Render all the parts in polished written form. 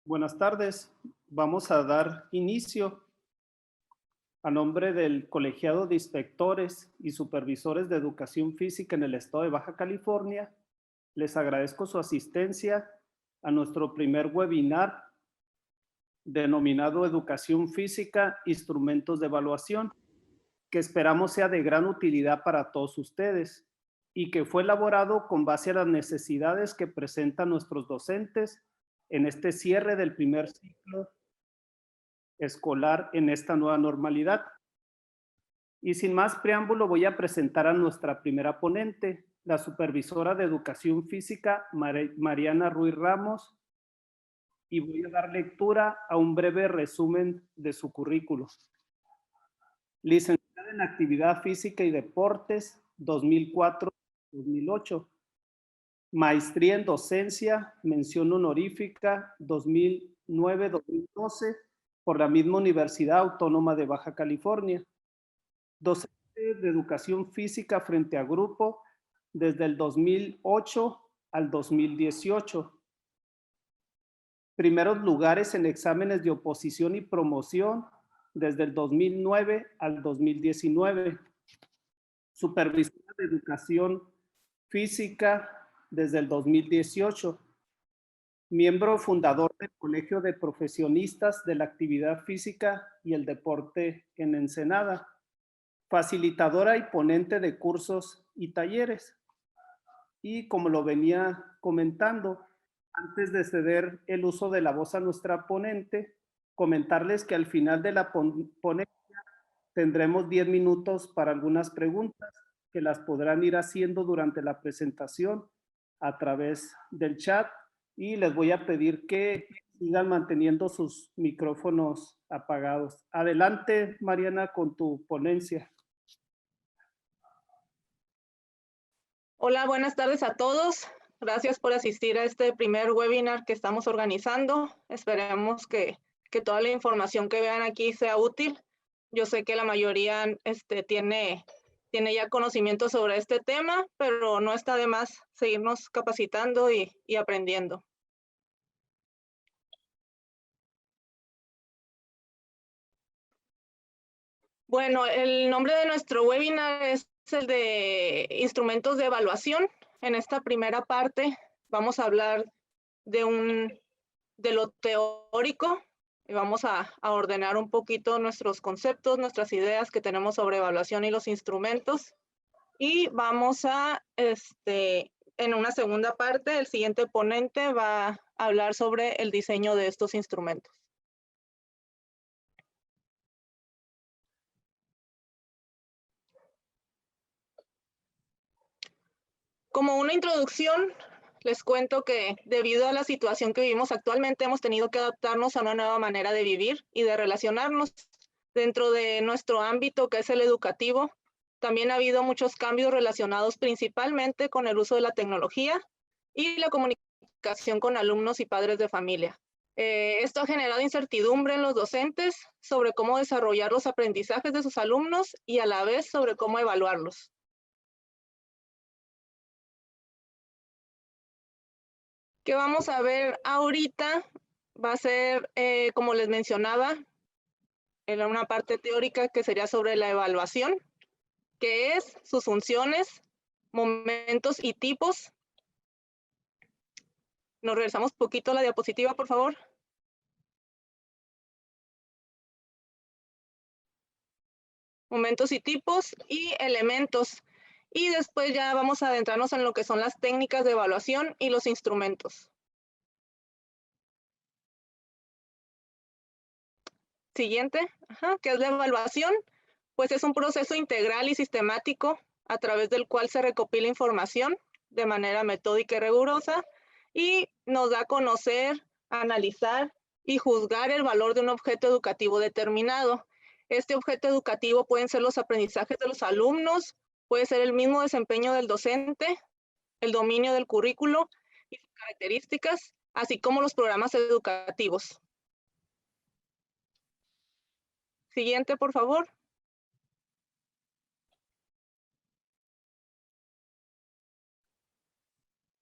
Buenas tardes. Vamos a dar inicio a nombre del Colegiado de Inspectores y Supervisores de Educación Física en el Estado de Baja California. Les agradezco su asistencia a nuestro primer webinar denominado Educación Física, Instrumentos de Evaluación, que esperamos sea de gran utilidad para todos ustedes y que fue elaborado con base a las necesidades que presentan nuestros docentes en este cierre del primer ciclo escolar en esta nueva normalidad. Y sin más preámbulo, voy a presentar a nuestra primera ponente, la supervisora de Educación Física, Mariana Ruiz Ramos, y voy a dar lectura a un breve resumen de su currículo. Licenciada en Actividad Física y Deportes, 2004-2008. Maestría en Docencia, mención honorífica, 2009-2012, por la misma Universidad Autónoma de Baja California. Docente de Educación Física frente a grupo desde el 2008 al 2018. Primeros lugares en exámenes de oposición y promoción desde el 2009 al 2019. Supervisora de Educación Física desde el 2018. Miembro fundador del Colegio de Profesionistas de la Actividad Física y el Deporte en Ensenada. Facilitadora y ponente de cursos y talleres. Y como lo venía comentando, antes de ceder el uso de la voz a nuestra ponente, comentarles que al final de la ponencia tendremos 10 minutos para algunas preguntas que las podrán ir haciendo durante la presentación a través del chat, y les voy a pedir que sigan manteniendo sus micrófonos apagados. Adelante, Mariana, con tu ponencia. Hola, buenas tardes a todos. Gracias por asistir a este primer webinar que estamos organizando. Esperemos que toda la información que vean aquí sea útil. Yo sé que la mayoría tiene ya conocimiento sobre este tema, pero no está de más seguirnos capacitando y aprendiendo. Bueno, el nombre de nuestro webinar es el de instrumentos de evaluación. En esta primera parte vamos a hablar de lo teórico y vamos a ordenar un poquito nuestros conceptos, nuestras ideas que tenemos sobre evaluación y los instrumentos. Y vamos a, en una segunda parte, el siguiente ponente va a hablar sobre el diseño de estos instrumentos. Como una introducción, les cuento que debido a la situación que vivimos actualmente, hemos tenido que adaptarnos a una nueva manera de vivir y de relacionarnos dentro de nuestro ámbito, que es el educativo. También ha habido muchos cambios relacionados principalmente con el uso de la tecnología y la comunicación con alumnos y padres de familia. Esto ha generado incertidumbre en los docentes sobre cómo desarrollar los aprendizajes de sus alumnos y a la vez sobre cómo evaluarlos. Que vamos a ver ahorita va a ser, como les mencionaba, en una parte teórica que sería sobre la evaluación, que es sus funciones, momentos y tipos. Nos regresamos poquito a la diapositiva, por favor. Momentos y tipos y elementos. Y después ya vamos a adentrarnos en lo que son las técnicas de evaluación y los instrumentos. Siguiente, ¿qué es la evaluación? Pues es un proceso integral y sistemático a través del cual se recopila información de manera metódica y rigurosa y nos da a conocer, analizar y juzgar el valor de un objeto educativo determinado. Este objeto educativo pueden ser los aprendizajes de los alumnos, puede ser el mismo desempeño del docente, el dominio del currículo y sus características, así como los programas educativos. Siguiente, por favor.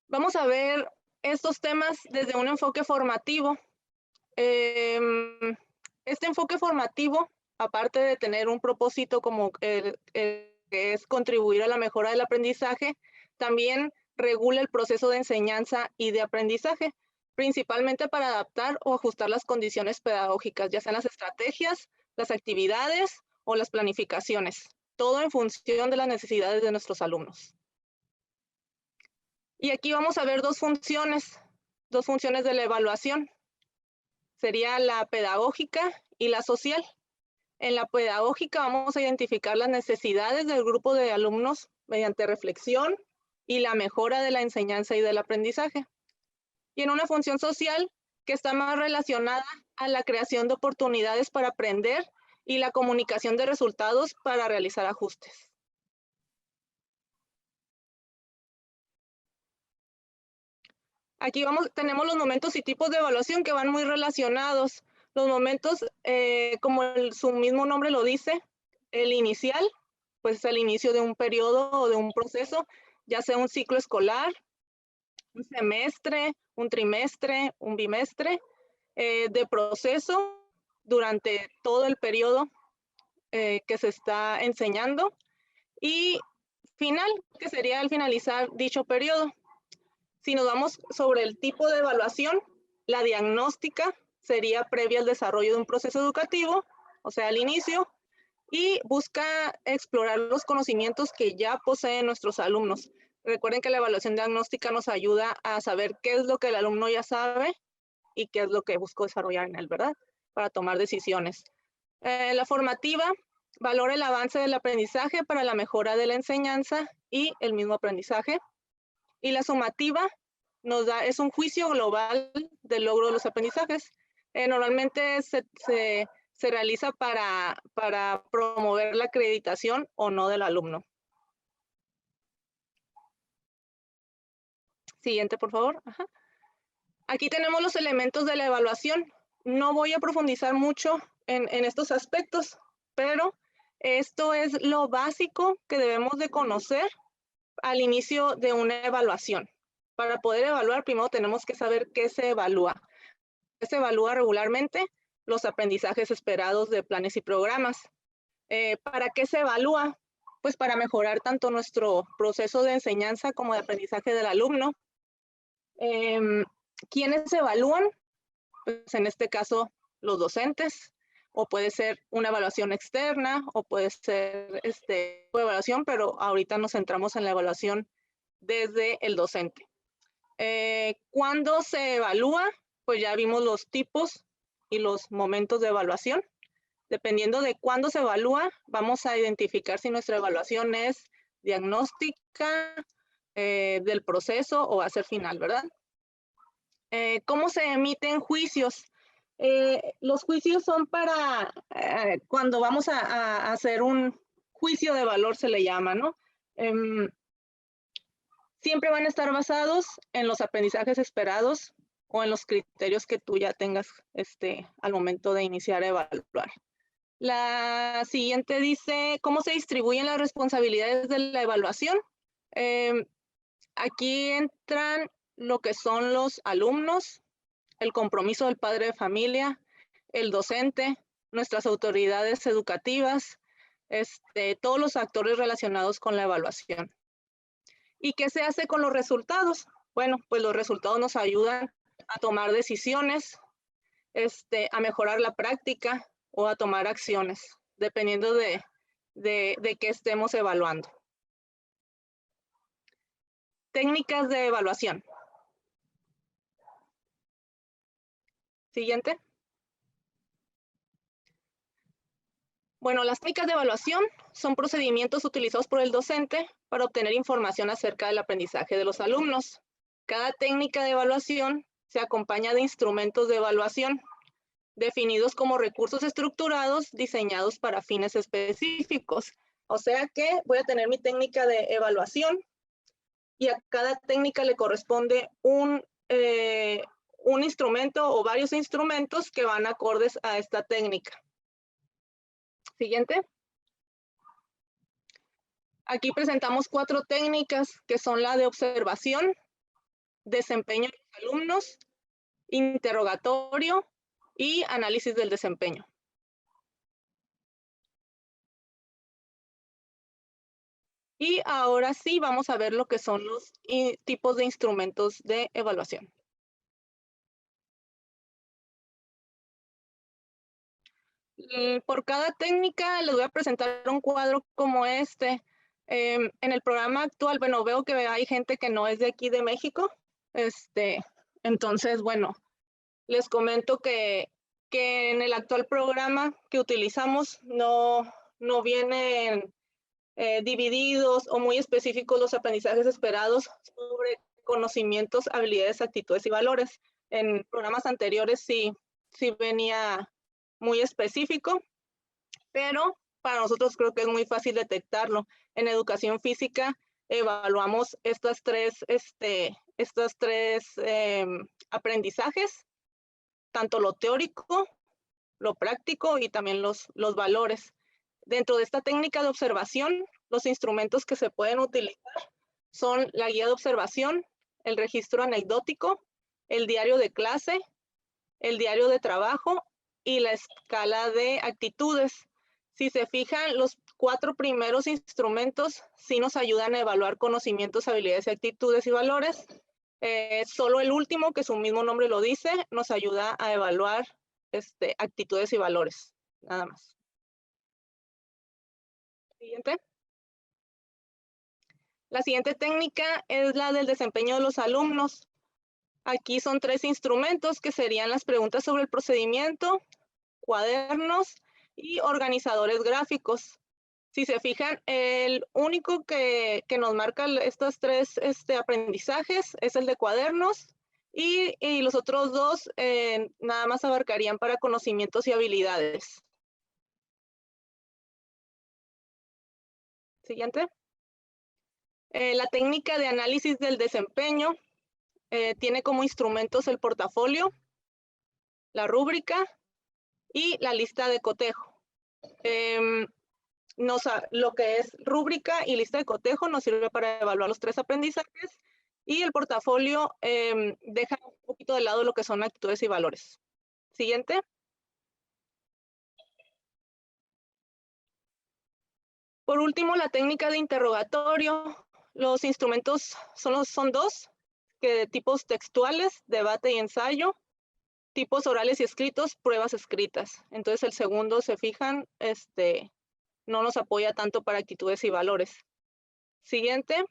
Vamos a ver estos temas desde un enfoque formativo, Este enfoque formativo, aparte de tener un propósito como el que es contribuir a la mejora del aprendizaje, también regula el proceso de enseñanza y de aprendizaje, principalmente para adaptar o ajustar las condiciones pedagógicas, ya sean las estrategias, las actividades o las planificaciones, todo en función de las necesidades de nuestros alumnos. Y aquí vamos a ver dos funciones de la evaluación. Sería la pedagógica y la social. En la pedagógica vamos a identificar las necesidades del grupo de alumnos mediante reflexión y la mejora de la enseñanza y del aprendizaje. Y en una función social que está más relacionada a la creación de oportunidades para aprender y la comunicación de resultados para realizar ajustes. Aquí tenemos los momentos y tipos de evaluación que van muy relacionados. Los momentos, como su mismo nombre lo dice, el inicial, pues es el inicio de un periodo o de un proceso, ya sea un ciclo escolar, un semestre, un trimestre, un bimestre, de proceso durante todo el periodo que se está enseñando, y final, que sería al finalizar dicho periodo. Si nos vamos sobre el tipo de evaluación, la diagnóstica sería previa al desarrollo de un proceso educativo, o sea, al inicio, y busca explorar los conocimientos que ya poseen nuestros alumnos. Recuerden que la evaluación diagnóstica nos ayuda a saber qué es lo que el alumno ya sabe y qué es lo que busco desarrollar en él, ¿verdad? Para tomar decisiones. La formativa valora el avance del aprendizaje para la mejora de la enseñanza y el mismo aprendizaje. Y la sumativa es un juicio global del logro de los aprendizajes. Normalmente se realiza para promover la acreditación o no del alumno. Siguiente, por favor. Ajá. Aquí tenemos los elementos de la evaluación. No voy a profundizar mucho en estos aspectos, pero esto es lo básico que debemos de conocer al inicio de una evaluación. Para poder evaluar, primero tenemos que saber qué se evalúa. Se evalúa regularmente los aprendizajes esperados de planes y programas. ¿Para qué se evalúa? Pues para mejorar tanto nuestro proceso de enseñanza como de aprendizaje del alumno. ¿Quiénes se evalúan? Pues en este caso, los docentes, o puede ser una evaluación externa, o puede ser evaluación, pero ahorita nos centramos en la evaluación desde el docente. ¿Cuándo se evalúa? Pues ya vimos los tipos y los momentos de evaluación. Dependiendo de cuándo se evalúa, vamos a identificar si nuestra evaluación es diagnóstica, del proceso o va a ser final, ¿verdad? ¿Cómo se emiten juicios? Los juicios son para cuando vamos a hacer un juicio de valor, se le llama, ¿no? Siempre van a estar basados en los aprendizajes esperados o en los criterios que tú ya tengas al momento de iniciar a evaluar. La siguiente dice, ¿cómo se distribuyen las responsabilidades de la evaluación? Aquí entran lo que son los alumnos, el compromiso del padre de familia, el docente, nuestras autoridades educativas, todos los actores relacionados con la evaluación. ¿Y qué se hace con los resultados? Bueno, pues los resultados nos ayudan a tomar decisiones, a mejorar la práctica o a tomar acciones, dependiendo de qué estemos evaluando. Técnicas de evaluación. Siguiente. Bueno, las técnicas de evaluación son procedimientos utilizados por el docente para obtener información acerca del aprendizaje de los alumnos. Cada técnica de evaluación se acompaña de instrumentos de evaluación, definidos como recursos estructurados diseñados para fines específicos. O sea que voy a tener mi técnica de evaluación y a cada técnica le corresponde un instrumento o varios instrumentos que van acordes a esta técnica. Siguiente. Aquí presentamos 4 técnicas que son la de observación, desempeño de los alumnos, interrogatorio, y análisis del desempeño. Y ahora sí vamos a ver lo que son los tipos de instrumentos de evaluación. Por cada técnica les voy a presentar un cuadro como este. En el programa actual, bueno, veo que hay gente que no es de aquí de México. Entonces, bueno, les comento que en el actual programa que utilizamos no vienen divididos o muy específicos los aprendizajes esperados sobre conocimientos, habilidades, actitudes y valores. En programas anteriores sí venía muy específico, pero para nosotros creo que es muy fácil detectarlo. En educación física evaluamos estos tres aprendizajes, tanto lo teórico, lo práctico y también los valores. Dentro de esta técnica de observación, los instrumentos que se pueden utilizar son la guía de observación, el registro anecdótico, el diario de clase, el diario de trabajo y la escala de actitudes. Si se fijan, los 4 primeros instrumentos sí nos ayudan a evaluar conocimientos, habilidades, actitudes y valores. Solo el último, que su mismo nombre lo dice, nos ayuda a evaluar actitudes y valores, nada más. Siguiente. La siguiente técnica es la del desempeño de los alumnos. Aquí son 3 instrumentos que serían las preguntas sobre el procedimiento, cuadernos y organizadores gráficos. Si se fijan, el único que nos marca estos 3 aprendizajes es el de cuadernos y los otros 2 nada más abarcarían para conocimientos y habilidades. Siguiente. La técnica de análisis del desempeño tiene como instrumentos el portafolio, la rúbrica y la lista de cotejo. Lo que es rúbrica y lista de cotejo nos sirve para evaluar los 3 aprendizajes y el portafolio deja un poquito de lado lo que son actitudes y valores. Siguiente. Por último, la técnica de interrogatorio. Los instrumentos son 2, de tipos textuales, debate y ensayo, tipos orales y escritos, pruebas escritas. Entonces el segundo, se fijan, no nos apoya tanto para actitudes y valores. Siguiente.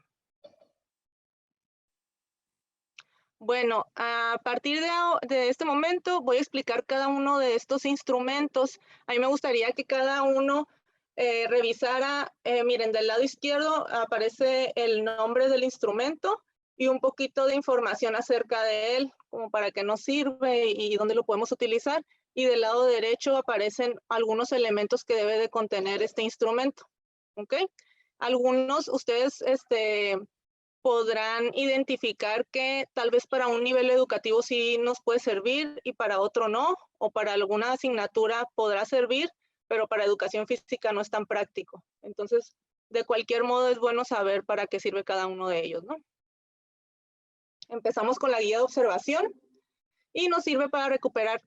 Bueno, a partir de este momento voy a explicar cada uno de estos instrumentos. A mí me gustaría que cada uno revisara, miren, del lado izquierdo aparece el nombre del instrumento y un poquito de información acerca de él, como para qué nos sirve y dónde lo podemos utilizar. Y del lado derecho aparecen algunos elementos que debe de contener este instrumento. ¿Ok? Algunos ustedes podrán identificar que tal vez para un nivel educativo sí nos puede servir y para otro no, o para alguna asignatura podrá servir, pero para educación física no es tan práctico. Entonces, de cualquier modo es bueno saber para qué sirve cada uno de ellos, ¿no? Empezamos con la guía de observación y nos sirve para recuperar,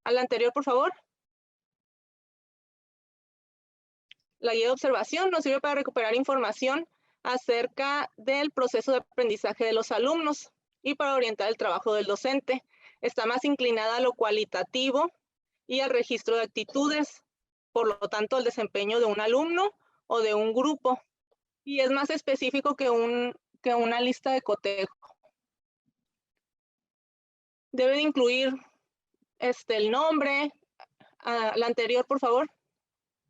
a la anterior, por favor. La guía de observación nos sirve para recuperar información acerca del proceso de aprendizaje de los alumnos y para orientar el trabajo del docente. Está más inclinada a lo cualitativo y al registro de actitudes, por lo tanto, el desempeño de un alumno o de un grupo. Y es más específico que una lista de cotejo. Debe de incluir el nombre, la anterior, por favor.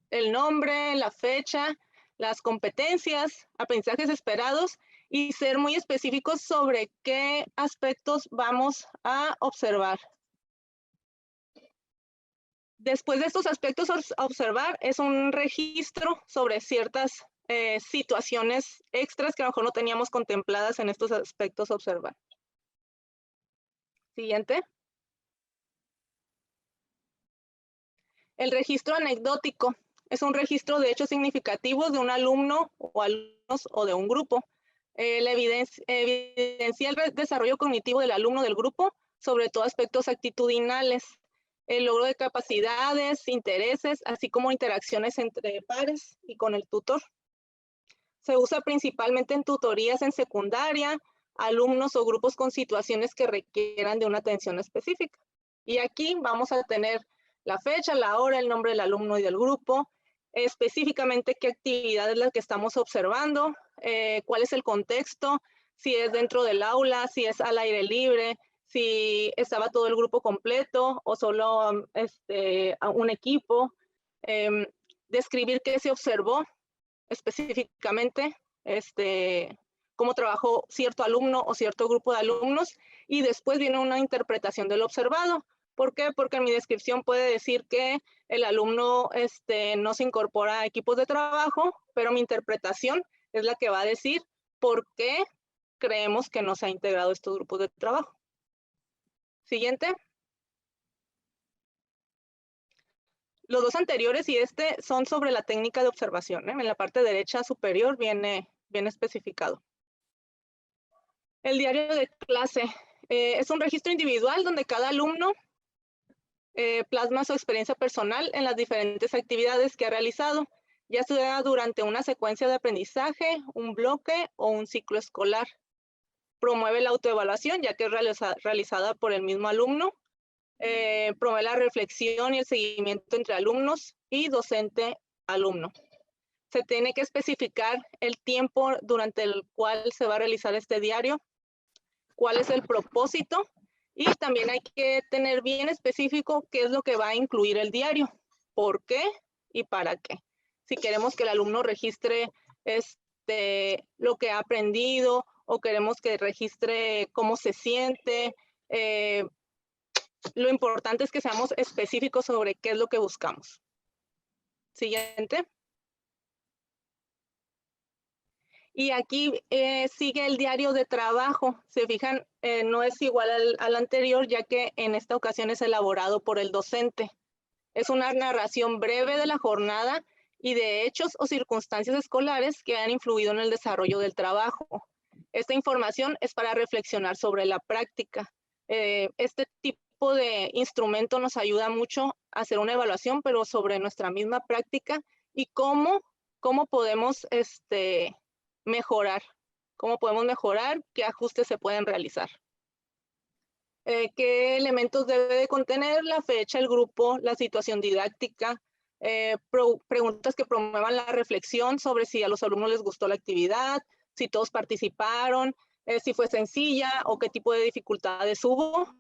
El nombre, la fecha, las competencias, aprendizajes esperados y ser muy específicos sobre qué aspectos vamos a observar. Después de estos aspectos a observar es un registro sobre ciertas situaciones extras que a lo mejor no teníamos contempladas en estos aspectos a observar. Siguiente. El registro anecdótico es un registro de hechos significativos de un alumno o alumnos o de un grupo. La evidencia el desarrollo cognitivo del alumno del grupo, sobre todo aspectos actitudinales. el logro de capacidades, intereses, así como interacciones entre pares y con el tutor. Se usa principalmente en tutorías en secundaria, alumnos o grupos con situaciones que requieran de una atención específica. Y aquí vamos a tener la fecha, la hora, el nombre del alumno y del grupo, específicamente qué actividad es la que estamos observando, cuál es el contexto, si es dentro del aula, si es al aire libre, si estaba todo el grupo completo o solo un equipo, describir qué se observó específicamente, cómo trabajó cierto alumno o cierto grupo de alumnos, y después viene una interpretación del observado. ¿Por qué? Porque en mi descripción puede decir que el alumno no se incorpora a equipos de trabajo, pero mi interpretación es la que va a decir por qué creemos que no se ha integrado estos grupos de trabajo. Siguiente. Los dos anteriores y son sobre la técnica de observación, ¿eh? En la parte derecha superior viene especificado. El diario de clase es un registro individual donde cada alumno plasma su experiencia personal en las diferentes actividades que ha realizado, ya sea durante una secuencia de aprendizaje, un bloque o un ciclo escolar. Promueve la autoevaluación, ya que es realizada por el mismo alumno. Promueve la reflexión y el seguimiento entre alumnos y docente-alumno. Se tiene que especificar el tiempo durante el cual se va a realizar este diario, cuál es el propósito, y también hay que tener bien específico qué es lo que va a incluir el diario, por qué y para qué. Si queremos que el alumno registre lo que ha aprendido, o queremos que registre cómo se siente, lo importante es que seamos específicos sobre qué es lo que buscamos. Siguiente. Y aquí sigue el diario de trabajo. Se fijan, no es igual al anterior, ya que en esta ocasión es elaborado por el docente. Es una narración breve de la jornada y de hechos o circunstancias escolares que han influido en el desarrollo del trabajo. Esta información es para reflexionar sobre la práctica. Este tipo de instrumento nos ayuda mucho a hacer una evaluación, pero sobre nuestra misma práctica y cómo podemos mejorar, qué ajustes se pueden realizar. ¿Qué elementos debe de contener? La fecha, el grupo, la situación didáctica, preguntas que promuevan la reflexión sobre si a los alumnos les gustó la actividad, si todos participaron, si fue sencilla o qué tipo de dificultades hubo.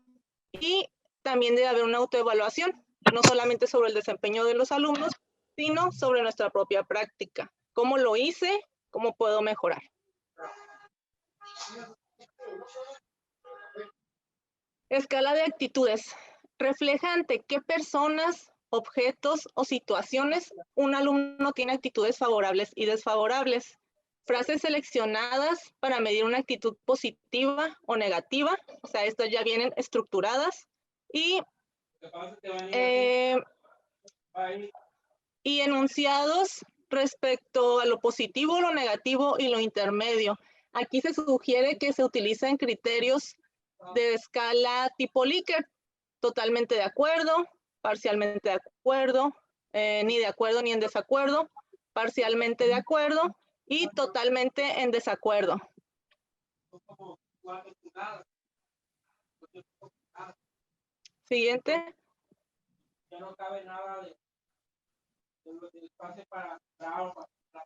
Y también debe haber una autoevaluación, no solamente sobre el desempeño de los alumnos, sino sobre nuestra propia práctica. ¿Cómo lo hice? ¿Cómo puedo mejorar? Escala de actitudes. Refleja ante qué personas, objetos o situaciones un alumno tiene actitudes favorables y desfavorables. Frases seleccionadas para medir una actitud positiva o negativa. O sea, estas ya vienen estructuradas. Y enunciados respecto a lo positivo, lo negativo y lo intermedio. Aquí se sugiere que se utilicen criterios de escala tipo Likert, totalmente de acuerdo, parcialmente de acuerdo, ni de acuerdo ni en desacuerdo, parcialmente de acuerdo y totalmente en desacuerdo. Siguiente. Ya no cabe nada de espacio para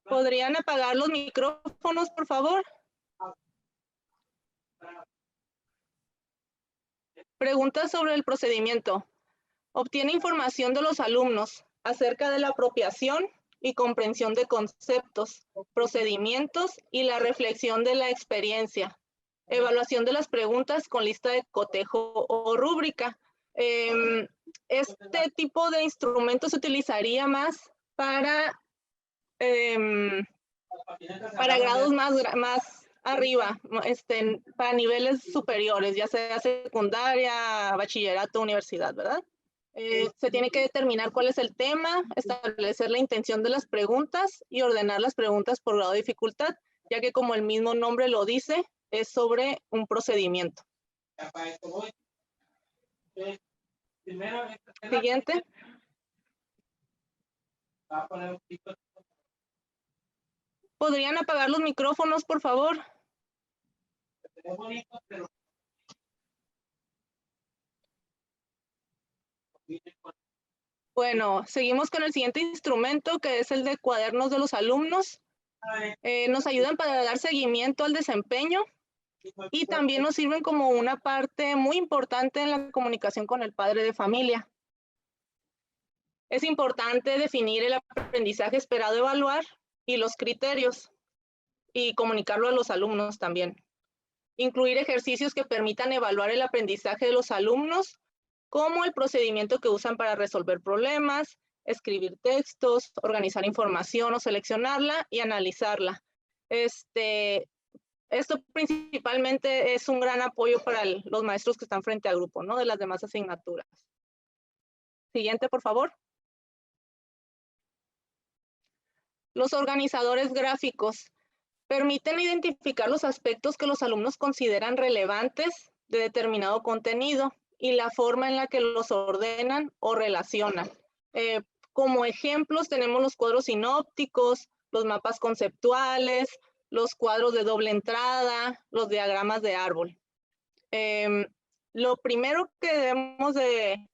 ¿Podrían apagar los micrófonos, por favor? Preguntas sobre el procedimiento. Obtiene información de los alumnos acerca de la apropiación y comprensión de conceptos, procedimientos y la reflexión de la experiencia. Evaluación de las preguntas con lista de cotejo o rúbrica. Este tipo de instrumento se utilizaría más para grados más arriba, para niveles superiores, ya sea secundaria, bachillerato, universidad, ¿verdad? Se tiene que determinar cuál es el tema, establecer la intención de las preguntas y ordenar las preguntas por grado de dificultad, ya que como el mismo nombre lo dice, es sobre un procedimiento. Siguiente. ¿Podrían apagar los micrófonos, por favor? Bueno, seguimos con el siguiente instrumento, que es el de cuadernos de los alumnos. Nos ayudan para dar seguimiento al desempeño y también nos sirven como una parte muy importante en la comunicación con el padre de familia. Es importante definir el aprendizaje esperado evaluar y los criterios y comunicarlo a los alumnos también. Incluir ejercicios que permitan evaluar el aprendizaje de los alumnos, como el procedimiento que usan para resolver problemas, escribir textos, organizar información o seleccionarla y analizarla. Esto principalmente es un gran apoyo para los maestros que están frente al grupo, ¿no? De las demás asignaturas. Siguiente, por favor. Los organizadores gráficos permiten identificar los aspectos que los alumnos consideran relevantes de determinado contenido y la forma en la que los ordenan o relacionan. Como ejemplos tenemos los cuadros sinópticos, los mapas conceptuales, los cuadros de doble entrada, los diagramas de árbol. Lo primero que debemos de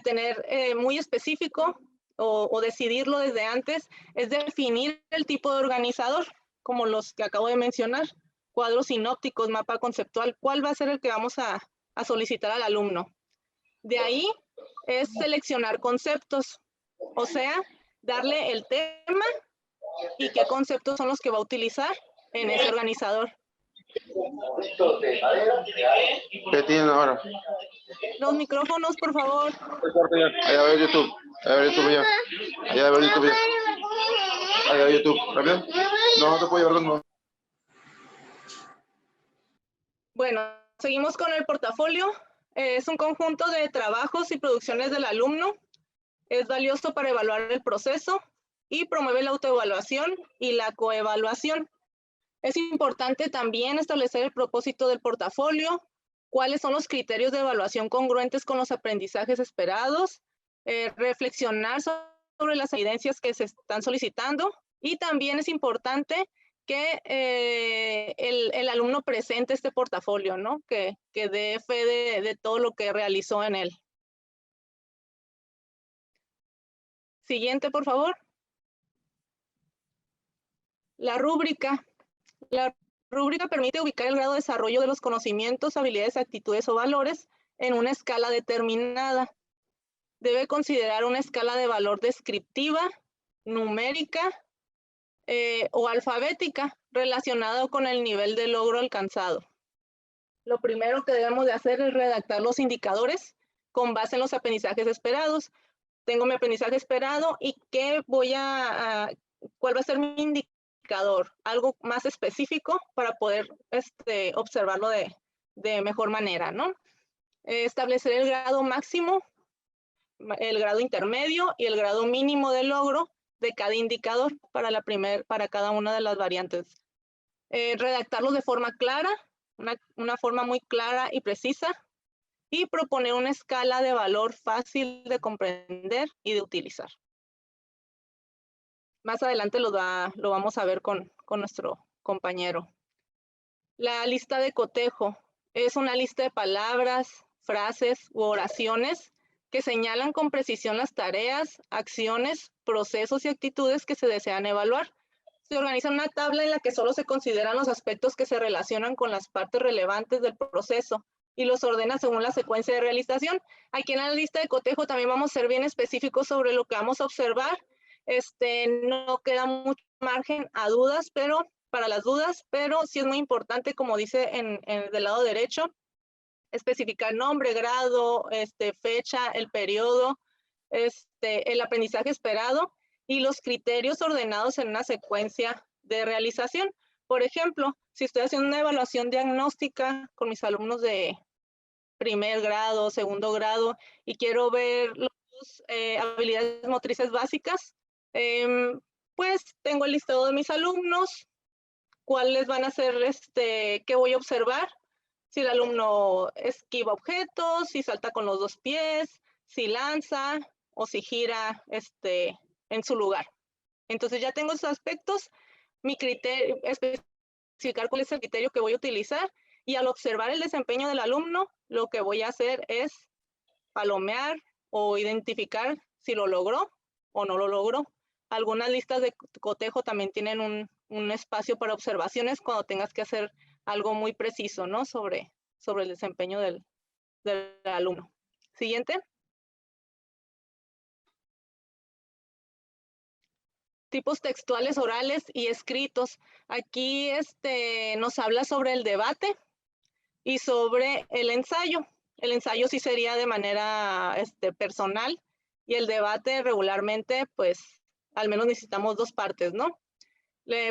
tener muy específico o decidirlo desde antes es definir el tipo de organizador, como los que acabo de mencionar, cuadros sinópticos, mapa conceptual, cuál va a ser el que vamos a solicitar al alumno. De ahí es seleccionar conceptos, o sea, darle el tema y qué conceptos son los que va a utilizar en ese organizador. ¿Qué tienen ahora? Los micrófonos, por favor. Allá veo YouTube. Allá veo YouTube ya. Allá veo YouTube ya. Allá veo YouTube. ¿Rápido? No te puedo llevar no. Bueno, seguimos con el portafolio. Es un conjunto de trabajos y producciones del alumno. Es valioso para evaluar el proceso y promueve la autoevaluación y la coevaluación. Es importante también establecer el propósito del portafolio, cuáles son los criterios de evaluación congruentes con los aprendizajes esperados, reflexionar sobre las evidencias que se están solicitando y también es importante que el alumno presente este portafolio, ¿no? Que dé fe de todo lo que realizó en él. Siguiente, por favor. La rúbrica. La rúbrica permite ubicar el grado de desarrollo de los conocimientos, habilidades, actitudes o valores en una escala determinada. Debe considerar una escala de valor descriptiva, numérica o alfabética relacionada con el nivel de logro alcanzado. Lo primero que debemos de hacer es redactar los indicadores con base en los aprendizajes esperados. Tengo mi aprendizaje esperado y cuál va a ser mi indicador, algo más específico para poder observarlo de mejor manera, ¿no? Establecer el grado máximo, el grado intermedio y el grado mínimo de logro de cada indicador para cada una de las variantes. Redactarlos de forma clara, una forma muy clara y precisa, y proponer una escala de valor fácil de comprender y de utilizar. Más adelante lo vamos a ver con nuestro compañero. La lista de cotejo es una lista de palabras, frases u oraciones que señalan con precisión las tareas, acciones, procesos y actitudes que se desean evaluar. Se organiza una tabla en la que solo se consideran los aspectos que se relacionan con las partes relevantes del proceso y los ordena según la secuencia de realización. Aquí en la lista de cotejo también vamos a ser bien específicos sobre lo que vamos a observar. No queda mucho margen a dudas, para las dudas, pero sí es muy importante, como dice del lado derecho, especificar nombre, grado, fecha, el periodo, el aprendizaje esperado y los criterios ordenados en una secuencia de realización. Por ejemplo, si estoy haciendo una evaluación diagnóstica con mis alumnos de primer grado, segundo grado, y quiero ver las habilidades motrices básicas, pues tengo el listado de mis alumnos, cuáles van a ser, qué voy a observar, si el alumno esquiva objetos, si salta con los dos pies, si lanza o si gira en su lugar. Entonces ya tengo esos aspectos, mi criterio, especificar cuál es el criterio que voy a utilizar, y al observar el desempeño del alumno, lo que voy a hacer es palomear o identificar si lo logró o no lo logró. Algunas listas de cotejo también tienen un espacio para observaciones cuando tengas que hacer algo muy preciso, ¿no? Sobre el desempeño del alumno. Siguiente. Tipos textuales orales y escritos. Aquí nos habla sobre el debate y sobre el ensayo. El ensayo sí sería de manera personal, y el debate regularmente, pues, al menos necesitamos dos partes, ¿no?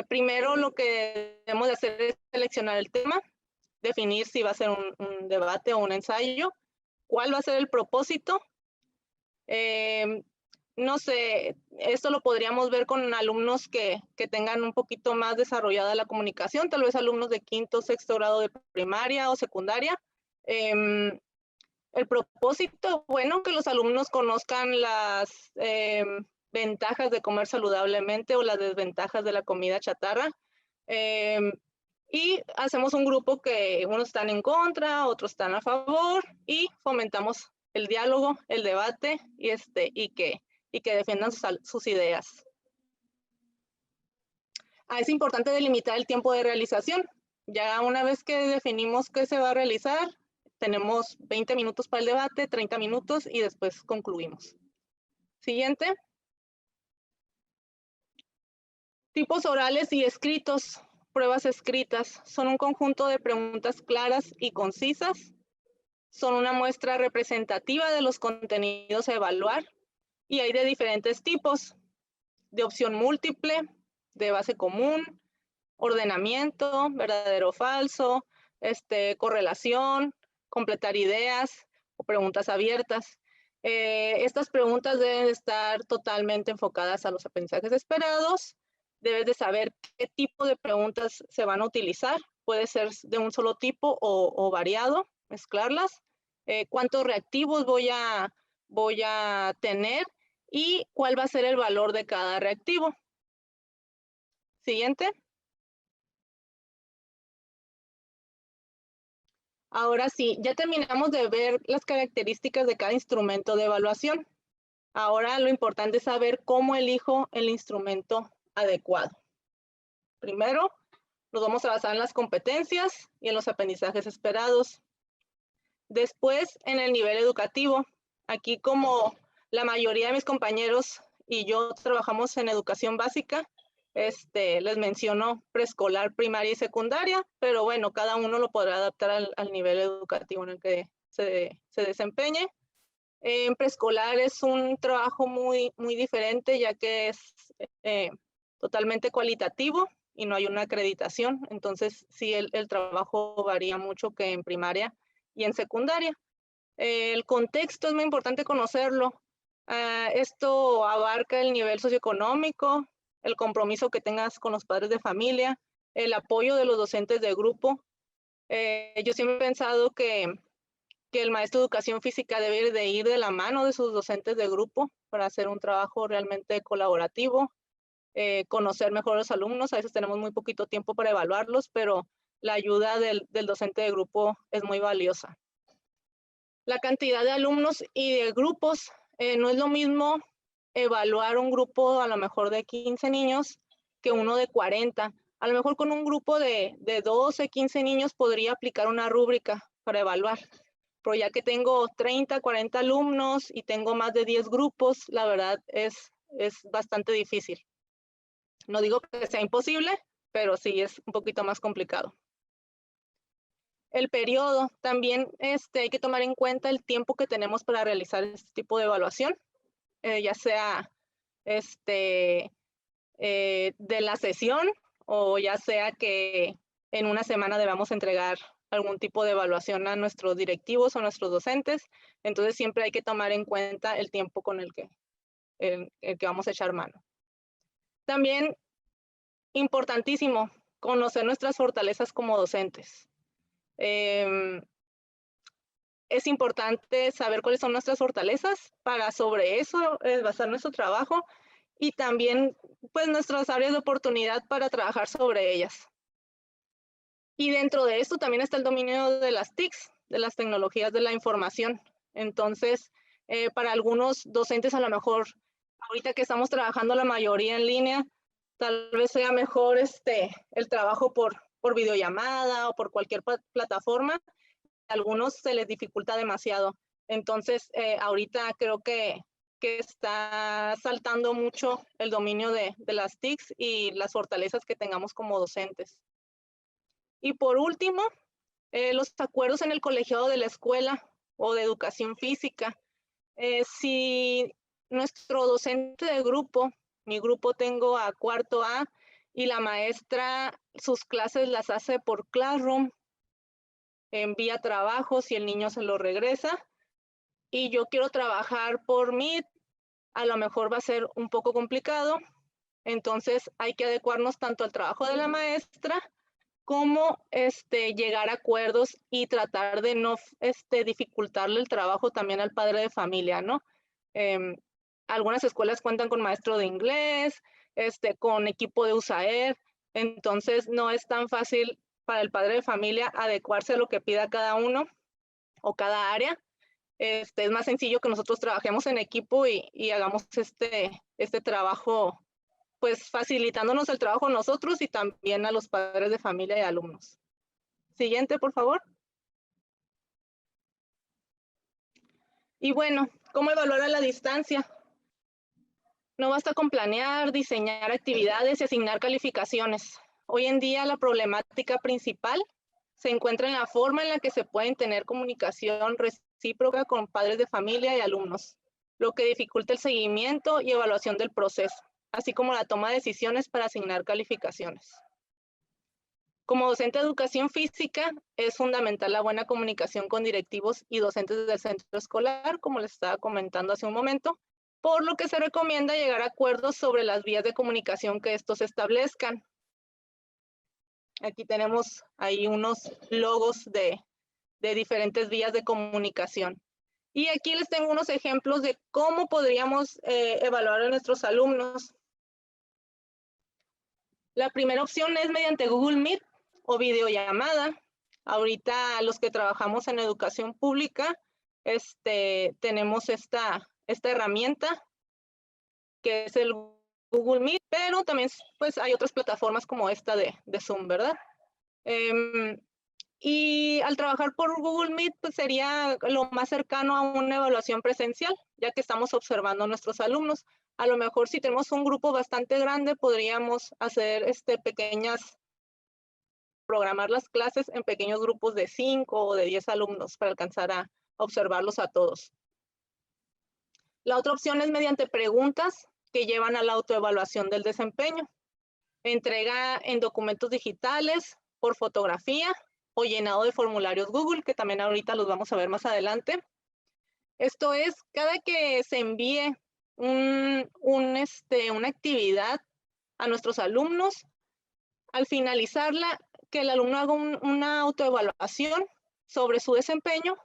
Primero lo que debemos de hacer es seleccionar el tema, definir si va a ser un debate o un ensayo, cuál va a ser el propósito. No sé, esto lo podríamos ver con alumnos que tengan un poquito más desarrollada la comunicación, tal vez alumnos de quinto, sexto grado de primaria o secundaria. El propósito, bueno, que los alumnos conozcan las ventajas de comer saludablemente o las desventajas de la comida chatarra. Y hacemos un grupo que unos están en contra, otros están a favor, y fomentamos el diálogo, el debate, y que defiendan sus ideas. Es importante delimitar el tiempo de realización. Ya una vez que definimos qué se va a realizar, tenemos 20 minutos para el debate, 30 minutos, y después concluimos. Siguiente. Tipos orales y escritos. Pruebas escritas son un conjunto de preguntas claras y concisas. Son una muestra representativa de los contenidos a evaluar, y hay de diferentes tipos: de opción múltiple, de base común, ordenamiento, verdadero o falso, correlación, completar ideas o preguntas abiertas. Estas preguntas deben estar totalmente enfocadas a los aprendizajes esperados. Debes de saber qué tipo de preguntas se van a utilizar. Puede ser de un solo tipo o variado, mezclarlas. Cuántos reactivos voy a tener y cuál va a ser el valor de cada reactivo. Siguiente. Ahora sí, ya terminamos de ver las características de cada instrumento de evaluación. Ahora lo importante es saber cómo elijo el instrumento adecuado. Primero, nos vamos a basar en las competencias y en los aprendizajes esperados. Después, en el nivel educativo. Aquí, como la mayoría de mis compañeros y yo trabajamos en educación básica, les menciono preescolar, primaria y secundaria, pero bueno, cada uno lo podrá adaptar al nivel educativo en el que se desempeñe. En preescolar es un trabajo muy, muy diferente, ya que es totalmente cualitativo y no hay una acreditación. Entonces, sí, el trabajo varía mucho que en primaria y en secundaria. El contexto es muy importante conocerlo. Esto abarca el nivel socioeconómico, el compromiso que tengas con los padres de familia, el apoyo de los docentes de grupo. Yo siempre he pensado que el maestro de educación física debe de ir de la mano de sus docentes de grupo para hacer un trabajo realmente colaborativo, conocer mejor a los alumnos. A veces tenemos muy poquito tiempo para evaluarlos, pero la ayuda del docente de grupo es muy valiosa. La cantidad de alumnos y de grupos, no es lo mismo evaluar un grupo a lo mejor de 15 niños que uno de 40. A lo mejor con un grupo de 12, 15 niños podría aplicar una rúbrica para evaluar. Pero ya que tengo 30, 40 alumnos y tengo más de 10 grupos, la verdad es bastante difícil. No digo que sea imposible, pero sí es un poquito más complicado. El periodo, también hay que tomar en cuenta el tiempo que tenemos para realizar este tipo de evaluación, ya sea de la sesión, o ya sea que en una semana debamos entregar algún tipo de evaluación a nuestros directivos o a nuestros docentes. Entonces siempre hay que tomar en cuenta el tiempo con el que vamos a echar mano. También, importantísimo, conocer nuestras fortalezas como docentes. es importante saber cuáles son nuestras fortalezas para sobre eso basar nuestro trabajo y también pues nuestras áreas de oportunidad para trabajar sobre ellas. Y dentro de esto también está el dominio de las TICs, de las tecnologías de la información. Entonces, para algunos docentes a lo mejor, ahorita que estamos trabajando la mayoría en línea, tal vez sea mejor el trabajo por videollamada o por cualquier plataforma. A algunos se les dificulta demasiado. Entonces, ahorita creo que está saltando mucho el dominio de las TICs y las fortalezas que tengamos como docentes. Y por último, los acuerdos en el colegiado de la escuela o de educación física. Si nuestro docente de grupo, mi grupo tengo a cuarto A y la maestra sus clases las hace por Classroom, envía trabajos y el niño se lo regresa, y yo quiero trabajar por Meet, a lo mejor va a ser un poco complicado, entonces hay que adecuarnos tanto al trabajo de la maestra como llegar a acuerdos y tratar de no dificultarle el trabajo también al padre de familia, ¿no? Algunas escuelas cuentan con maestro de inglés, con equipo de USAER, entonces no es tan fácil para el padre de familia adecuarse a lo que pida cada uno o cada área. Es más sencillo que nosotros trabajemos en equipo y hagamos este trabajo, pues facilitándonos el trabajo nosotros y también a los padres de familia y alumnos. Siguiente, por favor. Y bueno, ¿cómo evaluar a la distancia? No basta con planear, diseñar actividades y asignar calificaciones. Hoy en día la problemática principal se encuentra en la forma en la que se pueden tener comunicación recíproca con padres de familia y alumnos, lo que dificulta el seguimiento y evaluación del proceso, así como la toma de decisiones para asignar calificaciones. Como docente de educación física, es fundamental la buena comunicación con directivos y docentes del centro escolar, como les estaba comentando hace un momento, por lo que se recomienda llegar a acuerdos sobre las vías de comunicación que estos establezcan. Aquí tenemos ahí unos logos de diferentes vías de comunicación. Y aquí les tengo unos ejemplos de cómo podríamos evaluar a nuestros alumnos. La primera opción es mediante Google Meet o videollamada. Ahorita los que trabajamos en educación pública, tenemos esta herramienta que es el Google Meet, pero también pues hay otras plataformas como esta de Zoom, ¿verdad? Y al trabajar por Google Meet, pues sería lo más cercano a una evaluación presencial, ya que estamos observando a nuestros alumnos. A lo mejor si tenemos un grupo bastante grande, podríamos hacer programar las clases en pequeños grupos de 5 o de 10 alumnos para alcanzar a observarlos a todos. La otra opción es mediante preguntas que llevan a la autoevaluación del desempeño. Entrega en documentos digitales, por fotografía o llenado de formularios Google, que también ahorita los vamos a ver más adelante. Esto es, cada que se envíe una actividad a nuestros alumnos, al finalizarla, que el alumno haga una autoevaluación sobre su desempeño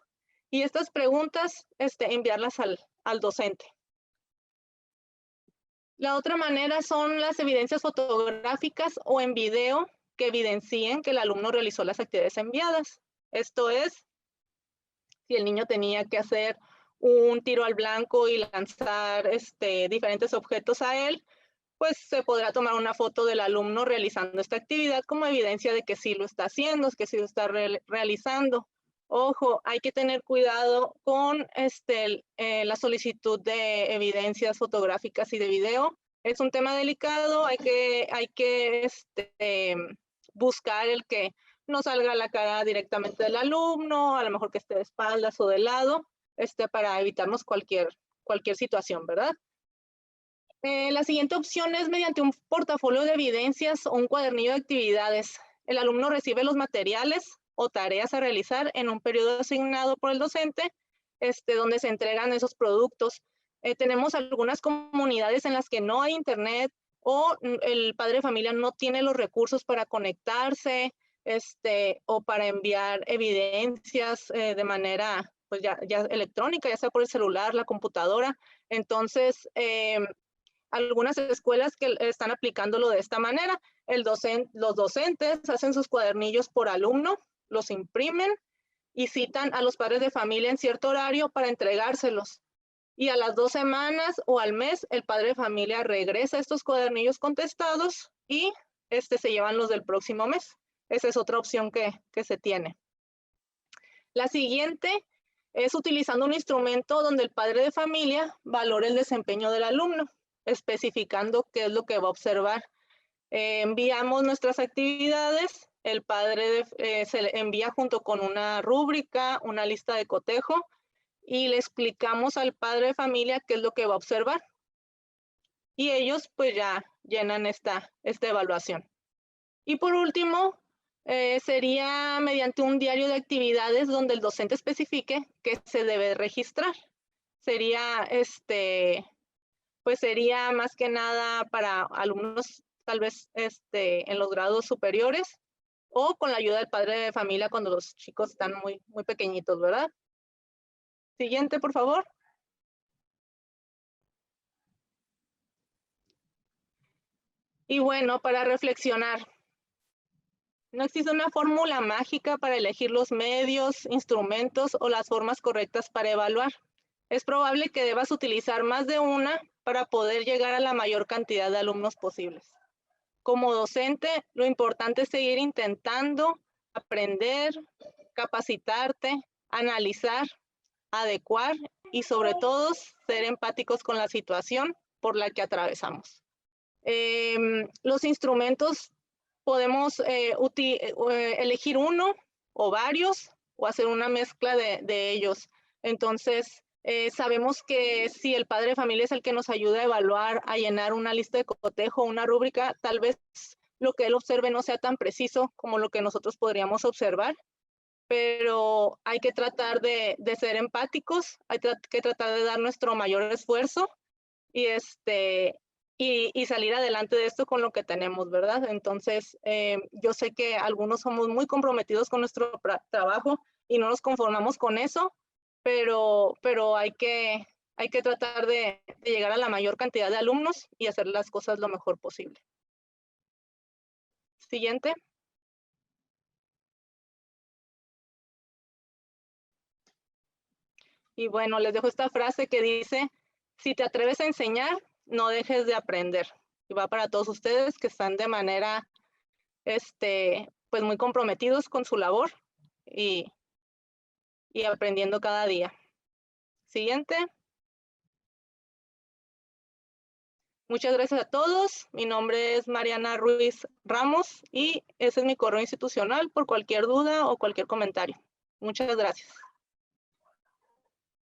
y estas preguntas enviarlas al docente. La otra manera son las evidencias fotográficas o en video que evidencien que el alumno realizó las actividades enviadas. Esto es, si el niño tenía que hacer un tiro al blanco y lanzar diferentes objetos a él, pues se podrá tomar una foto del alumno realizando esta actividad como evidencia de que sí lo está haciendo, que sí lo está realizando. Ojo, hay que tener cuidado con la solicitud de evidencias fotográficas y de video. Es un tema delicado, hay que buscar el que no salga la cara directamente del alumno, a lo mejor que esté de espaldas o de lado, para evitarnos cualquier situación, ¿verdad? La siguiente opción es mediante un portafolio de evidencias o un cuadernillo de actividades. El alumno recibe los materiales o tareas a realizar en un periodo asignado por el docente, donde se entregan esos productos. Tenemos algunas comunidades en las que no hay internet o el padre de familia no tiene los recursos para conectarse o para enviar evidencias de manera pues ya electrónica, ya sea por el celular, la computadora. Entonces, algunas escuelas que están aplicándolo de esta manera. Los docentes hacen sus cuadernillos por alumno, los imprimen y citan a los padres de familia en cierto horario para entregárselos. Y a las 2 semanas o al mes, el padre de familia regresa estos cuadernillos contestados y se llevan los del próximo mes. Esa es otra opción que se tiene. La siguiente es utilizando un instrumento donde el padre de familia valore el desempeño del alumno, especificando qué es lo que va a observar. Enviamos nuestras actividades, el padre se le envía junto con una rúbrica, una lista de cotejo, y le explicamos al padre de familia qué es lo que va a observar. Y ellos pues ya llenan esta evaluación. Y por último, sería mediante un diario de actividades donde el docente especifique qué se debe registrar. Sería, pues sería más que nada para alumnos tal vez en los grados superiores o con la ayuda del padre de familia cuando los chicos están muy pequeñitos, ¿verdad? Siguiente, por favor. Y bueno, para reflexionar, no existe una fórmula mágica para elegir los medios, instrumentos o las formas correctas para evaluar. Es probable que debas utilizar más de una para poder llegar a la mayor cantidad de alumnos posibles. Como docente, lo importante es seguir intentando aprender, capacitarte, analizar, adecuar y sobre todo ser empáticos con la situación por la que atravesamos. Los instrumentos podemos elegir uno o varios o hacer una mezcla de ellos. Entonces, sabemos que si el padre de familia es el que nos ayuda a evaluar, a llenar una lista de cotejo, una rúbrica, tal vez lo que él observe no sea tan preciso como lo que nosotros podríamos observar, pero hay que tratar de ser empáticos, hay que tratar de dar nuestro mayor esfuerzo y y salir adelante de esto con lo que tenemos, ¿verdad? Entonces, yo sé que algunos somos muy comprometidos con nuestro trabajo y no nos conformamos con eso, pero hay que tratar de llegar a la mayor cantidad de alumnos y hacer las cosas lo mejor posible. Siguiente. Y bueno, les dejo esta frase que dice, si te atreves a enseñar, no dejes de aprender. Y va para todos ustedes que están de manera, pues muy comprometidos con su labor y aprendiendo cada día. Siguiente. Muchas gracias a todos. Mi nombre es Mariana Ruiz Ramos y ese es mi correo institucional por cualquier duda o cualquier comentario. Muchas gracias.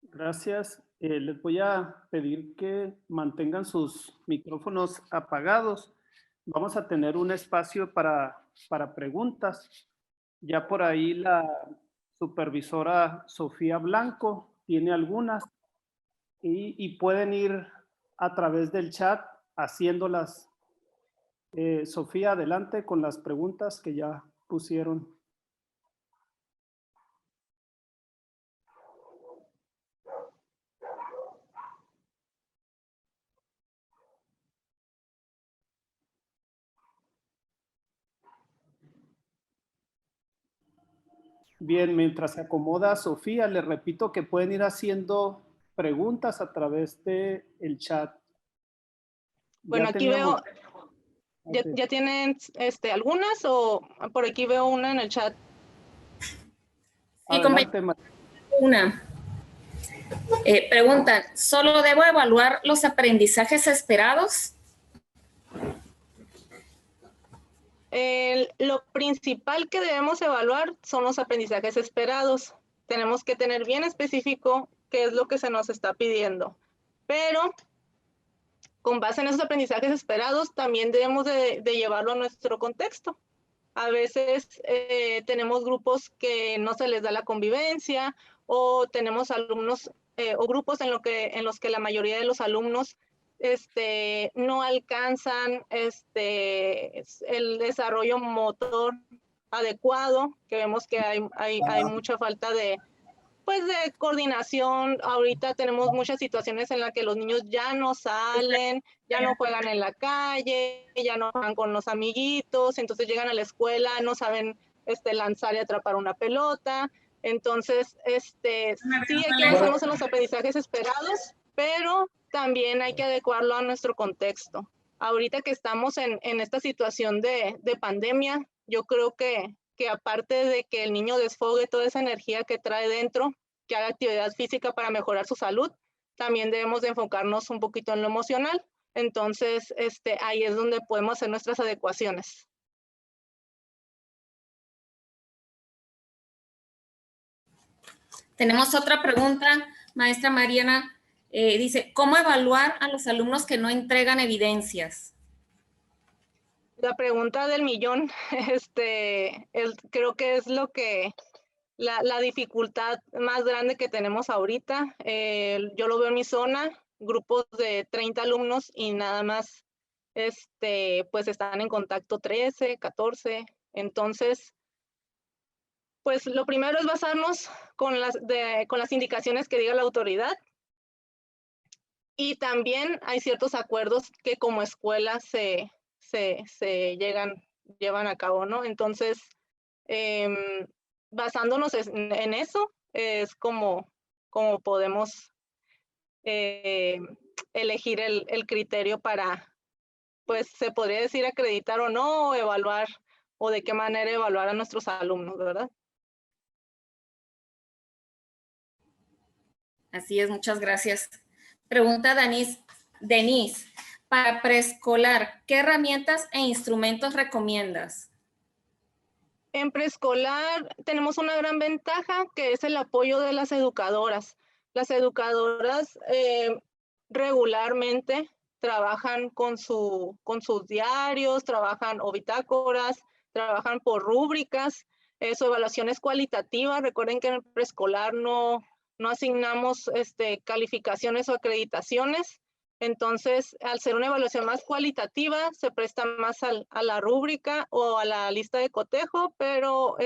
Gracias. Les voy a pedir que mantengan sus micrófonos apagados. Vamos a tener un espacio para preguntas. Ya por ahí la supervisora Sofía Blanco tiene algunas y pueden ir a través del chat haciéndolas. Sofía, adelante con las preguntas que ya pusieron. Bien, mientras se acomoda Sofía, les repito que pueden ir haciendo preguntas a través del chat. Bueno, aquí veo, ¿ya tienen algunas o por aquí veo una en el chat? Sí, una. Preguntan, ¿solo debo evaluar los aprendizajes esperados? Lo principal que debemos evaluar son los aprendizajes esperados. Tenemos que tener bien específico qué es lo que se nos está pidiendo. Pero con base en esos aprendizajes esperados, también debemos de llevarlo a nuestro contexto. A veces tenemos grupos que no se les da la convivencia o tenemos alumnos o grupos en los que la mayoría de los alumnos no alcanzan el desarrollo motor adecuado, que vemos que hay mucha falta de pues de coordinación. Ahorita tenemos muchas situaciones en las que los niños ya no salen, ya no juegan en la calle, ya no juegan con los amiguitos, entonces llegan a la escuela, no saben lanzar y atrapar una pelota. Entonces, sí hay que basarnos en los aprendizajes esperados, pero también hay que adecuarlo a nuestro contexto. Ahorita que estamos en esta situación de pandemia, yo creo que aparte de que el niño desfogue toda esa energía que trae dentro, que haga actividad física para mejorar su salud, también debemos de enfocarnos un poquito en lo emocional. Entonces, ahí es donde podemos hacer nuestras adecuaciones. Tenemos otra pregunta, maestra Mariana. Dice, ¿cómo evaluar a los alumnos que no entregan evidencias? La pregunta del millón, creo que es lo que la dificultad más grande que tenemos ahorita. Yo lo veo en mi zona, grupos de 30 alumnos y nada más pues están en contacto 13, 14. Entonces, pues lo primero es basarnos con las indicaciones que diga la autoridad. Y también hay ciertos acuerdos que como escuela se llevan a cabo, ¿no? Entonces, basándonos en eso, es como podemos elegir el criterio para, pues, se podría decir acreditar o no, o evaluar, o de qué manera evaluar a nuestros alumnos, ¿verdad? Así es, muchas gracias. Pregunta Denise, para preescolar, ¿qué herramientas e instrumentos recomiendas? En preescolar tenemos una gran ventaja que es el apoyo de las educadoras. Las educadoras regularmente trabajan con sus diarios, trabajan o bitácoras, trabajan por rúbricas, su evaluación es cualitativa. Recuerden que en el preescolar no asignamos calificaciones o acreditaciones. Entonces, al ser una evaluación más cualitativa, se presta más a la rúbrica o a la lista de cotejo, pero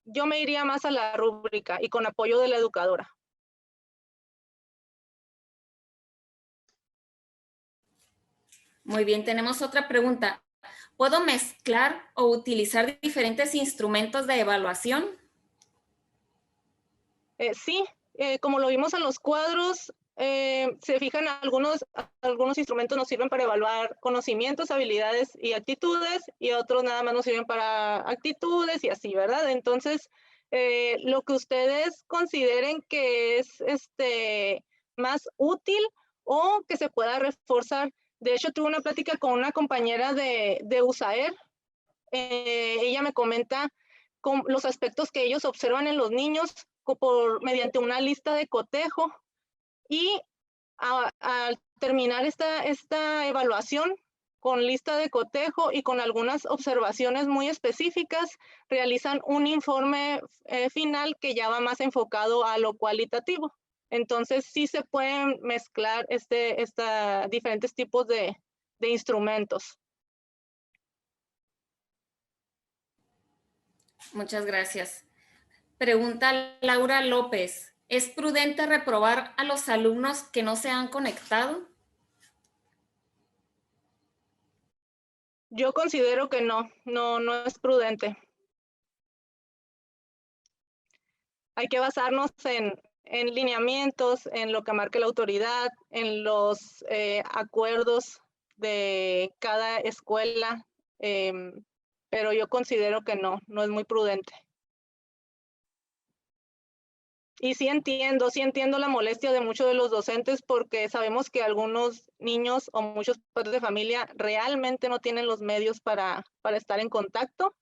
yo me iría más a la rúbrica y con apoyo de la educadora. Muy bien, tenemos otra pregunta. ¿Puedo mezclar o utilizar diferentes instrumentos de evaluación? Sí, como lo vimos en los cuadros, se fijan algunos instrumentos nos sirven para evaluar conocimientos, habilidades y actitudes, y otros nada más nos sirven para actitudes y así, ¿verdad? Entonces, lo que ustedes consideren que es más útil o que se pueda reforzar. De hecho, tuve una plática con una compañera de USAER. Ella me comenta los aspectos que ellos observan en los niños mediante una lista de cotejo, y al terminar esta evaluación con lista de cotejo y con algunas observaciones muy específicas, realizan un informe final que ya va más enfocado a lo cualitativo. Entonces, sí se pueden mezclar diferentes tipos de instrumentos. Muchas gracias. Pregunta Laura López. ¿Es prudente reprobar a los alumnos que no se han conectado? Yo considero que no es prudente. Hay que basarnos en lineamientos, en lo que marque la autoridad, en los acuerdos de cada escuela, pero yo considero que no es muy prudente. Y sí entiendo la molestia de muchos de los docentes, porque sabemos que algunos niños o muchos padres de familia realmente no tienen los medios para estar en contacto,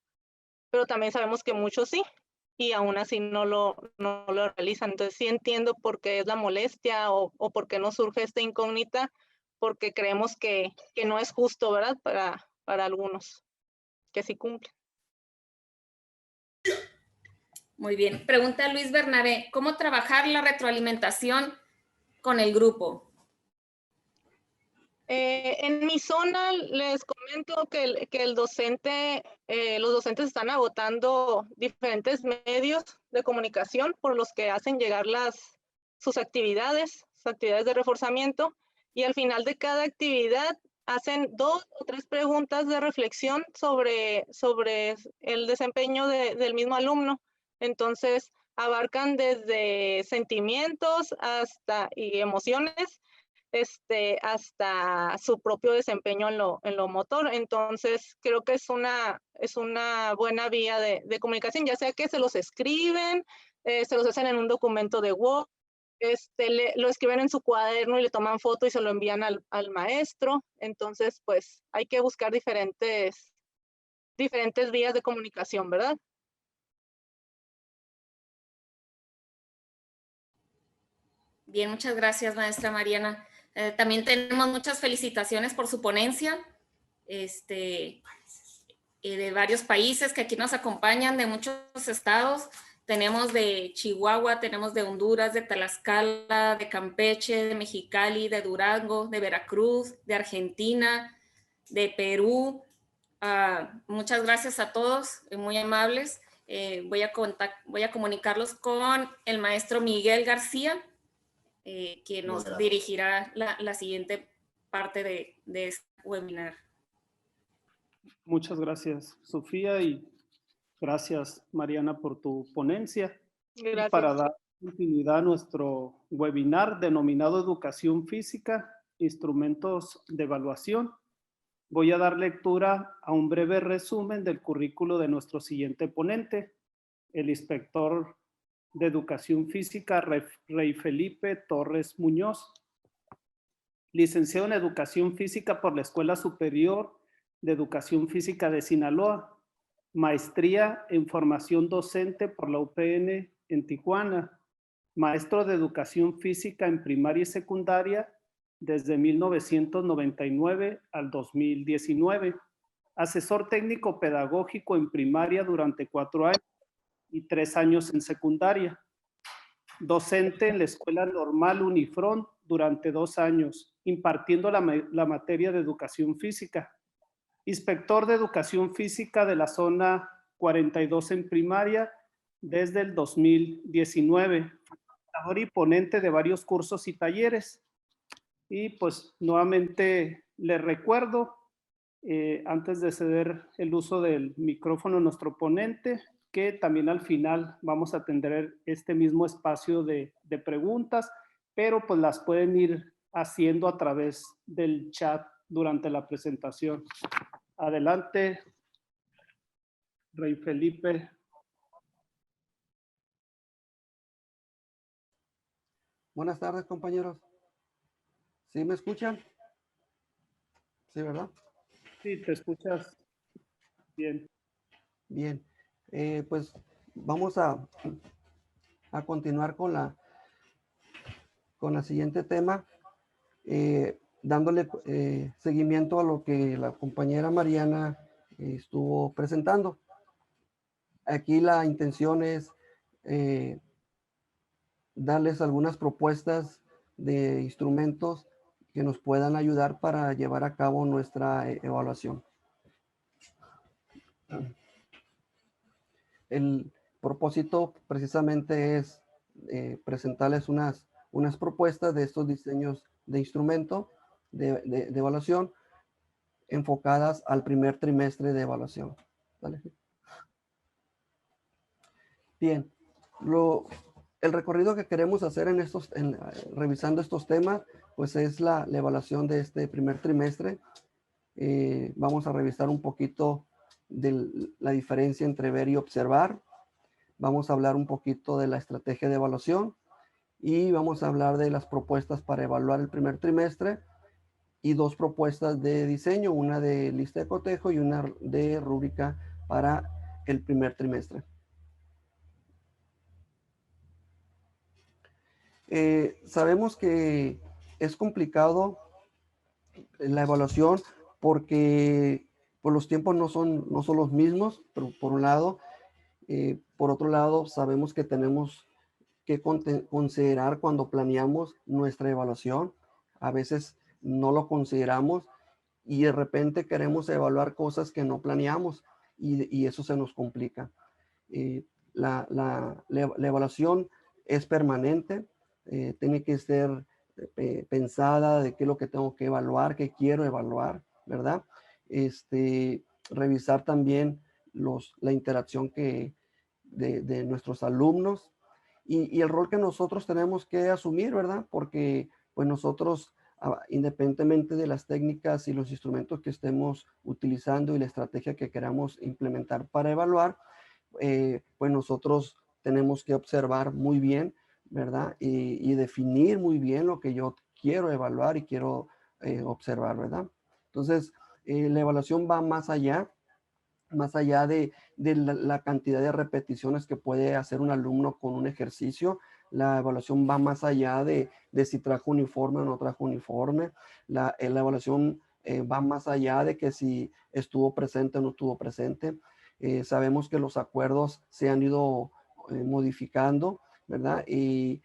pero también sabemos que muchos sí, y aún así no lo realizan. Entonces sí entiendo por qué es la molestia o por qué no surge esta incógnita, porque creemos que no es justo, ¿verdad? Para algunos que sí cumplen. Muy bien. Pregunta Luis Bernabé, ¿cómo trabajar la retroalimentación con el grupo? En mi zona les Comento que el docente, los docentes están agotando diferentes medios de comunicación por los que hacen llegar sus actividades de reforzamiento, y al final de cada actividad hacen 2 o 3 preguntas de reflexión sobre el desempeño del mismo alumno. Entonces, abarcan desde sentimientos y emociones, hasta su propio desempeño en lo motor. Entonces, creo que es una buena vía de comunicación, ya sea que se los escriben, se los hacen en un documento de Word, lo escriben en su cuaderno y le toman foto y se lo envían al maestro. Entonces, pues, hay que buscar diferentes vías de comunicación, ¿verdad? Bien, muchas gracias, maestra Mariana. También tenemos muchas felicitaciones por su ponencia, de varios países que aquí nos acompañan, de muchos estados. Tenemos de Chihuahua, tenemos de Honduras, de Tlaxcala, de Campeche, de Mexicali, de Durango, de Veracruz, de Argentina, de Perú. Muchas gracias a todos, muy amables. Voy a comunicarlos con el maestro Miguel García, que nos dirigirá la siguiente parte de este webinar. Muchas gracias, Sofía, y gracias, Mariana, por tu ponencia. Gracias. Y para dar continuidad a nuestro webinar denominado Educación Física, Instrumentos de Evaluación, voy a dar lectura a un breve resumen del currículo de nuestro siguiente ponente, el inspector de Educación Física, Rey Felipe Torres Muñoz, licenciado en Educación Física por la Escuela Superior de Educación Física de Sinaloa, maestría en Formación Docente por la UPN en Tijuana, maestro de Educación Física en primaria y secundaria desde 1999 al 2019, asesor técnico pedagógico en primaria durante 4 años y 3 años en secundaria, docente en la Escuela Normal Unifront durante 2 años, impartiendo la materia de Educación Física, inspector de Educación Física de la zona 42 en primaria desde el 2019, facilitador y ponente de varios cursos y talleres. Y pues nuevamente les recuerdo, antes de ceder el uso del micrófono a nuestro ponente, que también al final vamos a tener este mismo espacio de preguntas, pero pues las pueden ir haciendo a través del chat durante la presentación. Adelante, Rey Felipe. Buenas tardes, compañeros. ¿Sí me escuchan? Sí, ¿verdad? Sí, te escuchas bien. Bien. Pues vamos a continuar con la siguiente tema, dándole seguimiento a lo que la compañera Mariana estuvo presentando. Aquí la intención es darles algunas propuestas de instrumentos que nos puedan ayudar para llevar a cabo nuestra evaluación. El propósito precisamente es presentarles unas propuestas de estos diseños de instrumento de evaluación enfocadas al primer trimestre de evaluación. ¿Vale? Bien, el recorrido que queremos hacer revisando estos temas, pues es la evaluación de este primer trimestre. Vamos a revisar un poquito de la diferencia entre ver y observar. Vamos a hablar un poquito de la estrategia de evaluación y vamos a hablar de las propuestas para evaluar el primer trimestre y 2 propuestas de diseño, una de lista de cotejo y una de rúbrica para el primer trimestre. Sabemos que es complicado la evaluación porque pues, los tiempos no son los mismos, pero por un lado. Por otro lado, sabemos que tenemos que considerar cuando planeamos nuestra evaluación. A veces no lo consideramos y de repente queremos evaluar cosas que no planeamos y eso se nos complica. La evaluación es permanente, tiene que ser pensada de qué es lo que tengo que evaluar, qué quiero evaluar, ¿verdad? Revisar también la interacción de nuestros alumnos y el rol que nosotros tenemos que asumir, ¿verdad? Porque pues nosotros, independientemente de las técnicas y los instrumentos que estemos utilizando y la estrategia que queramos implementar para evaluar, pues nosotros tenemos que observar muy bien, ¿verdad? Y definir muy bien lo que yo quiero evaluar y quiero observar, ¿verdad? Entonces, la evaluación va más allá de la cantidad de repeticiones que puede hacer un alumno con un ejercicio. La evaluación va más allá de si trajo uniforme o no trajo uniforme. La evaluación va más allá de que si estuvo presente o no estuvo presente. Sabemos que los acuerdos se han ido modificando, ¿verdad? Y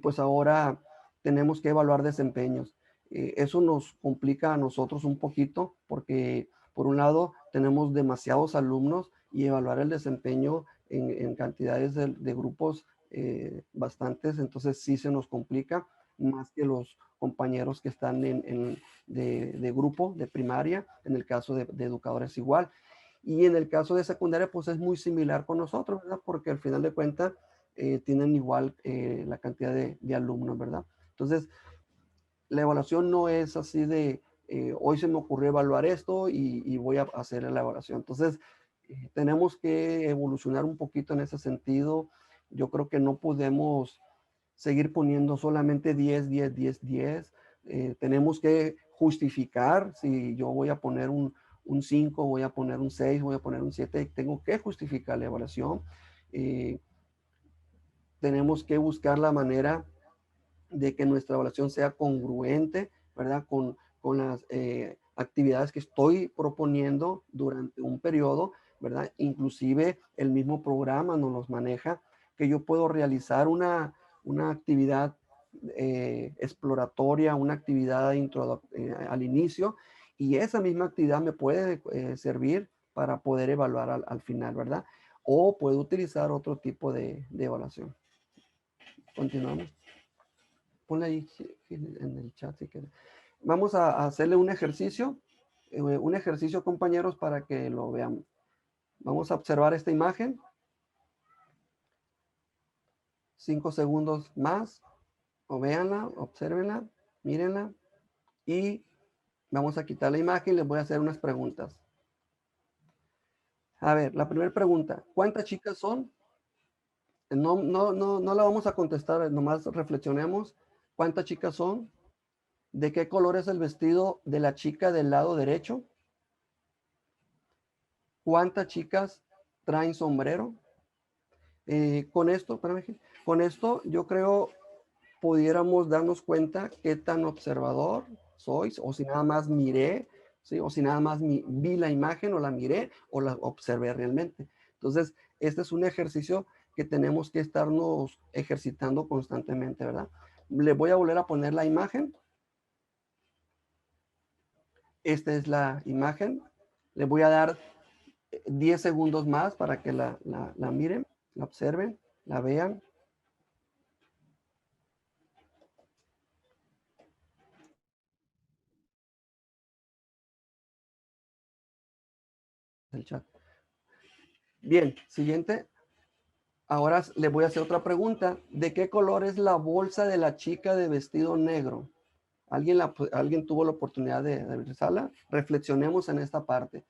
pues ahora tenemos que evaluar desempeños. Eso nos complica a nosotros un poquito porque por un lado tenemos demasiados alumnos y evaluar el desempeño en cantidades de grupos bastantes, entonces sí se nos complica más que los compañeros que están de grupo, de primaria, en el caso de educadores igual. Y en el caso de secundaria, pues es muy similar con nosotros, ¿verdad? Porque al final de cuentas tienen igual la cantidad de alumnos, ¿verdad? Entonces, la evaluación no es así de hoy se me ocurrió evaluar esto y voy a hacer la evaluación. Entonces, tenemos que evolucionar un poquito en ese sentido. Yo creo que no podemos seguir poniendo solamente 10, 10, 10, 10. Tenemos que justificar si yo voy a poner un 5, voy a poner un 6, voy a poner un 7, tengo que justificar la evaluación. Tenemos que buscar la manera de que nuestra evaluación sea congruente, ¿verdad? Con las actividades que estoy proponiendo durante un periodo, ¿verdad? Inclusive el mismo programa nos los maneja, que yo puedo realizar una actividad exploratoria, una actividad al inicio, y esa misma actividad me puede servir para poder evaluar al final, ¿verdad? O puedo utilizar otro tipo de evaluación. Continuamos. Ponle ahí en el chat si quieres. Vamos a hacerle un ejercicio compañeros para que lo veamos. Vamos a observar esta imagen. 5 segundos más. O véanla, obsérvenla, mírenla. Y vamos a quitar la imagen y les voy a hacer unas preguntas. A ver, la primera pregunta. ¿Cuántas chicas son? No la vamos a contestar, nomás reflexionemos. ¿Cuántas chicas son? ¿De qué color es el vestido de la chica del lado derecho? ¿Cuántas chicas traen sombrero? Con esto yo creo pudiéramos darnos cuenta qué tan observador sois, o si nada más miré, ¿sí? O si nada más vi la imagen o la miré o la observé realmente. Entonces, este es un ejercicio que tenemos que estarnos ejercitando constantemente, ¿verdad? Le voy a volver a poner la imagen. Esta es la imagen. Le voy a dar 10 segundos más para que la miren, la observen, la vean. El chat. Bien, siguiente. Ahora le voy a hacer otra pregunta. ¿De qué color es la bolsa de la chica de vestido negro? ¿Alguien tuvo la oportunidad de revisarla? Reflexionemos en esta parte.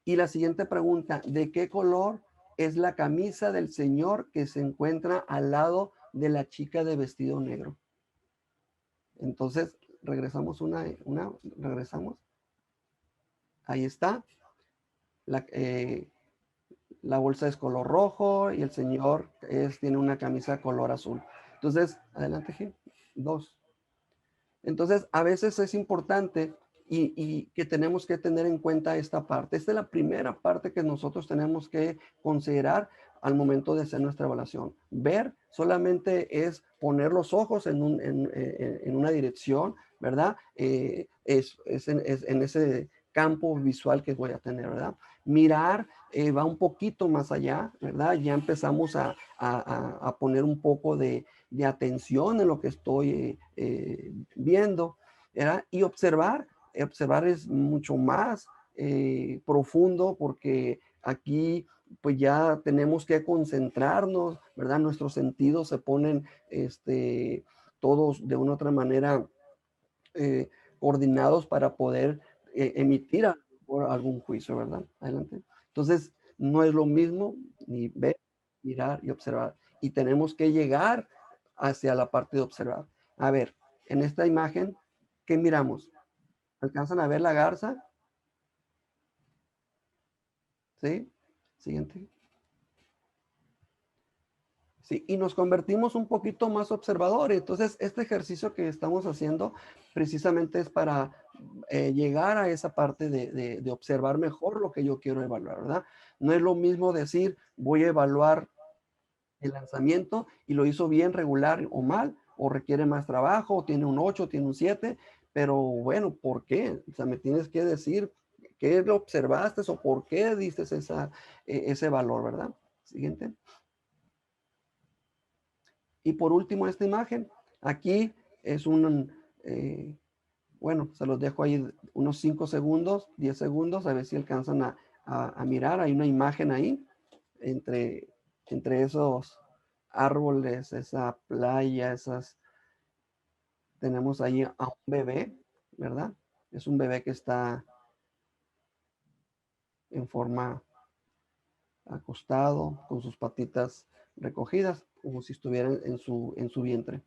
Y la siguiente pregunta, ¿de qué color es la camisa del señor que se encuentra al lado de la chica de vestido negro? Entonces, regresamos regresamos. Ahí está. La bolsa es color rojo y el señor tiene una camisa color azul. Entonces, adelante, Gil. 2. Entonces, a veces es importante y que tenemos que tener en cuenta esta parte. Esta es la primera parte que nosotros tenemos que considerar al momento de hacer nuestra evaluación. Ver solamente es poner los ojos en una dirección, ¿verdad? Es en ese campo visual que voy a tener, ¿verdad? Mirar va un poquito más allá, ¿verdad? Ya empezamos a poner un poco de atención en lo que estoy viendo, ¿verdad? Y observar es mucho más profundo, porque aquí pues ya tenemos que concentrarnos, ¿verdad? Nuestros sentidos se ponen todos de una u otra manera coordinados para poder emitir algún juicio, ¿verdad? Adelante. Entonces, no es lo mismo ni ver, mirar y observar. Y tenemos que llegar hacia la parte de observar. A ver, en esta imagen, ¿qué miramos? ¿Alcanzan a ver la garza? ¿Sí? Siguiente. Sí, y nos convertimos un poquito más observadores. Entonces, este ejercicio que estamos haciendo precisamente es para llegar a esa parte de observar mejor lo que yo quiero evaluar, ¿verdad? No es lo mismo decir, voy a evaluar el lanzamiento y lo hizo bien, regular o mal, o requiere más trabajo, o tiene un 8, tiene un 7, pero bueno, ¿por qué? O sea, me tienes que decir qué lo observaste o por qué diste ese valor, ¿verdad? Siguiente. Y por último, esta imagen, aquí es bueno, se los dejo ahí unos 5 segundos, 10 segundos, a ver si alcanzan a mirar. Hay una imagen ahí, entre esos árboles, esa playa, tenemos ahí a un bebé, ¿verdad? Es un bebé que está en forma acostado, con sus patitas recogidas, como si estuvieran en su vientre,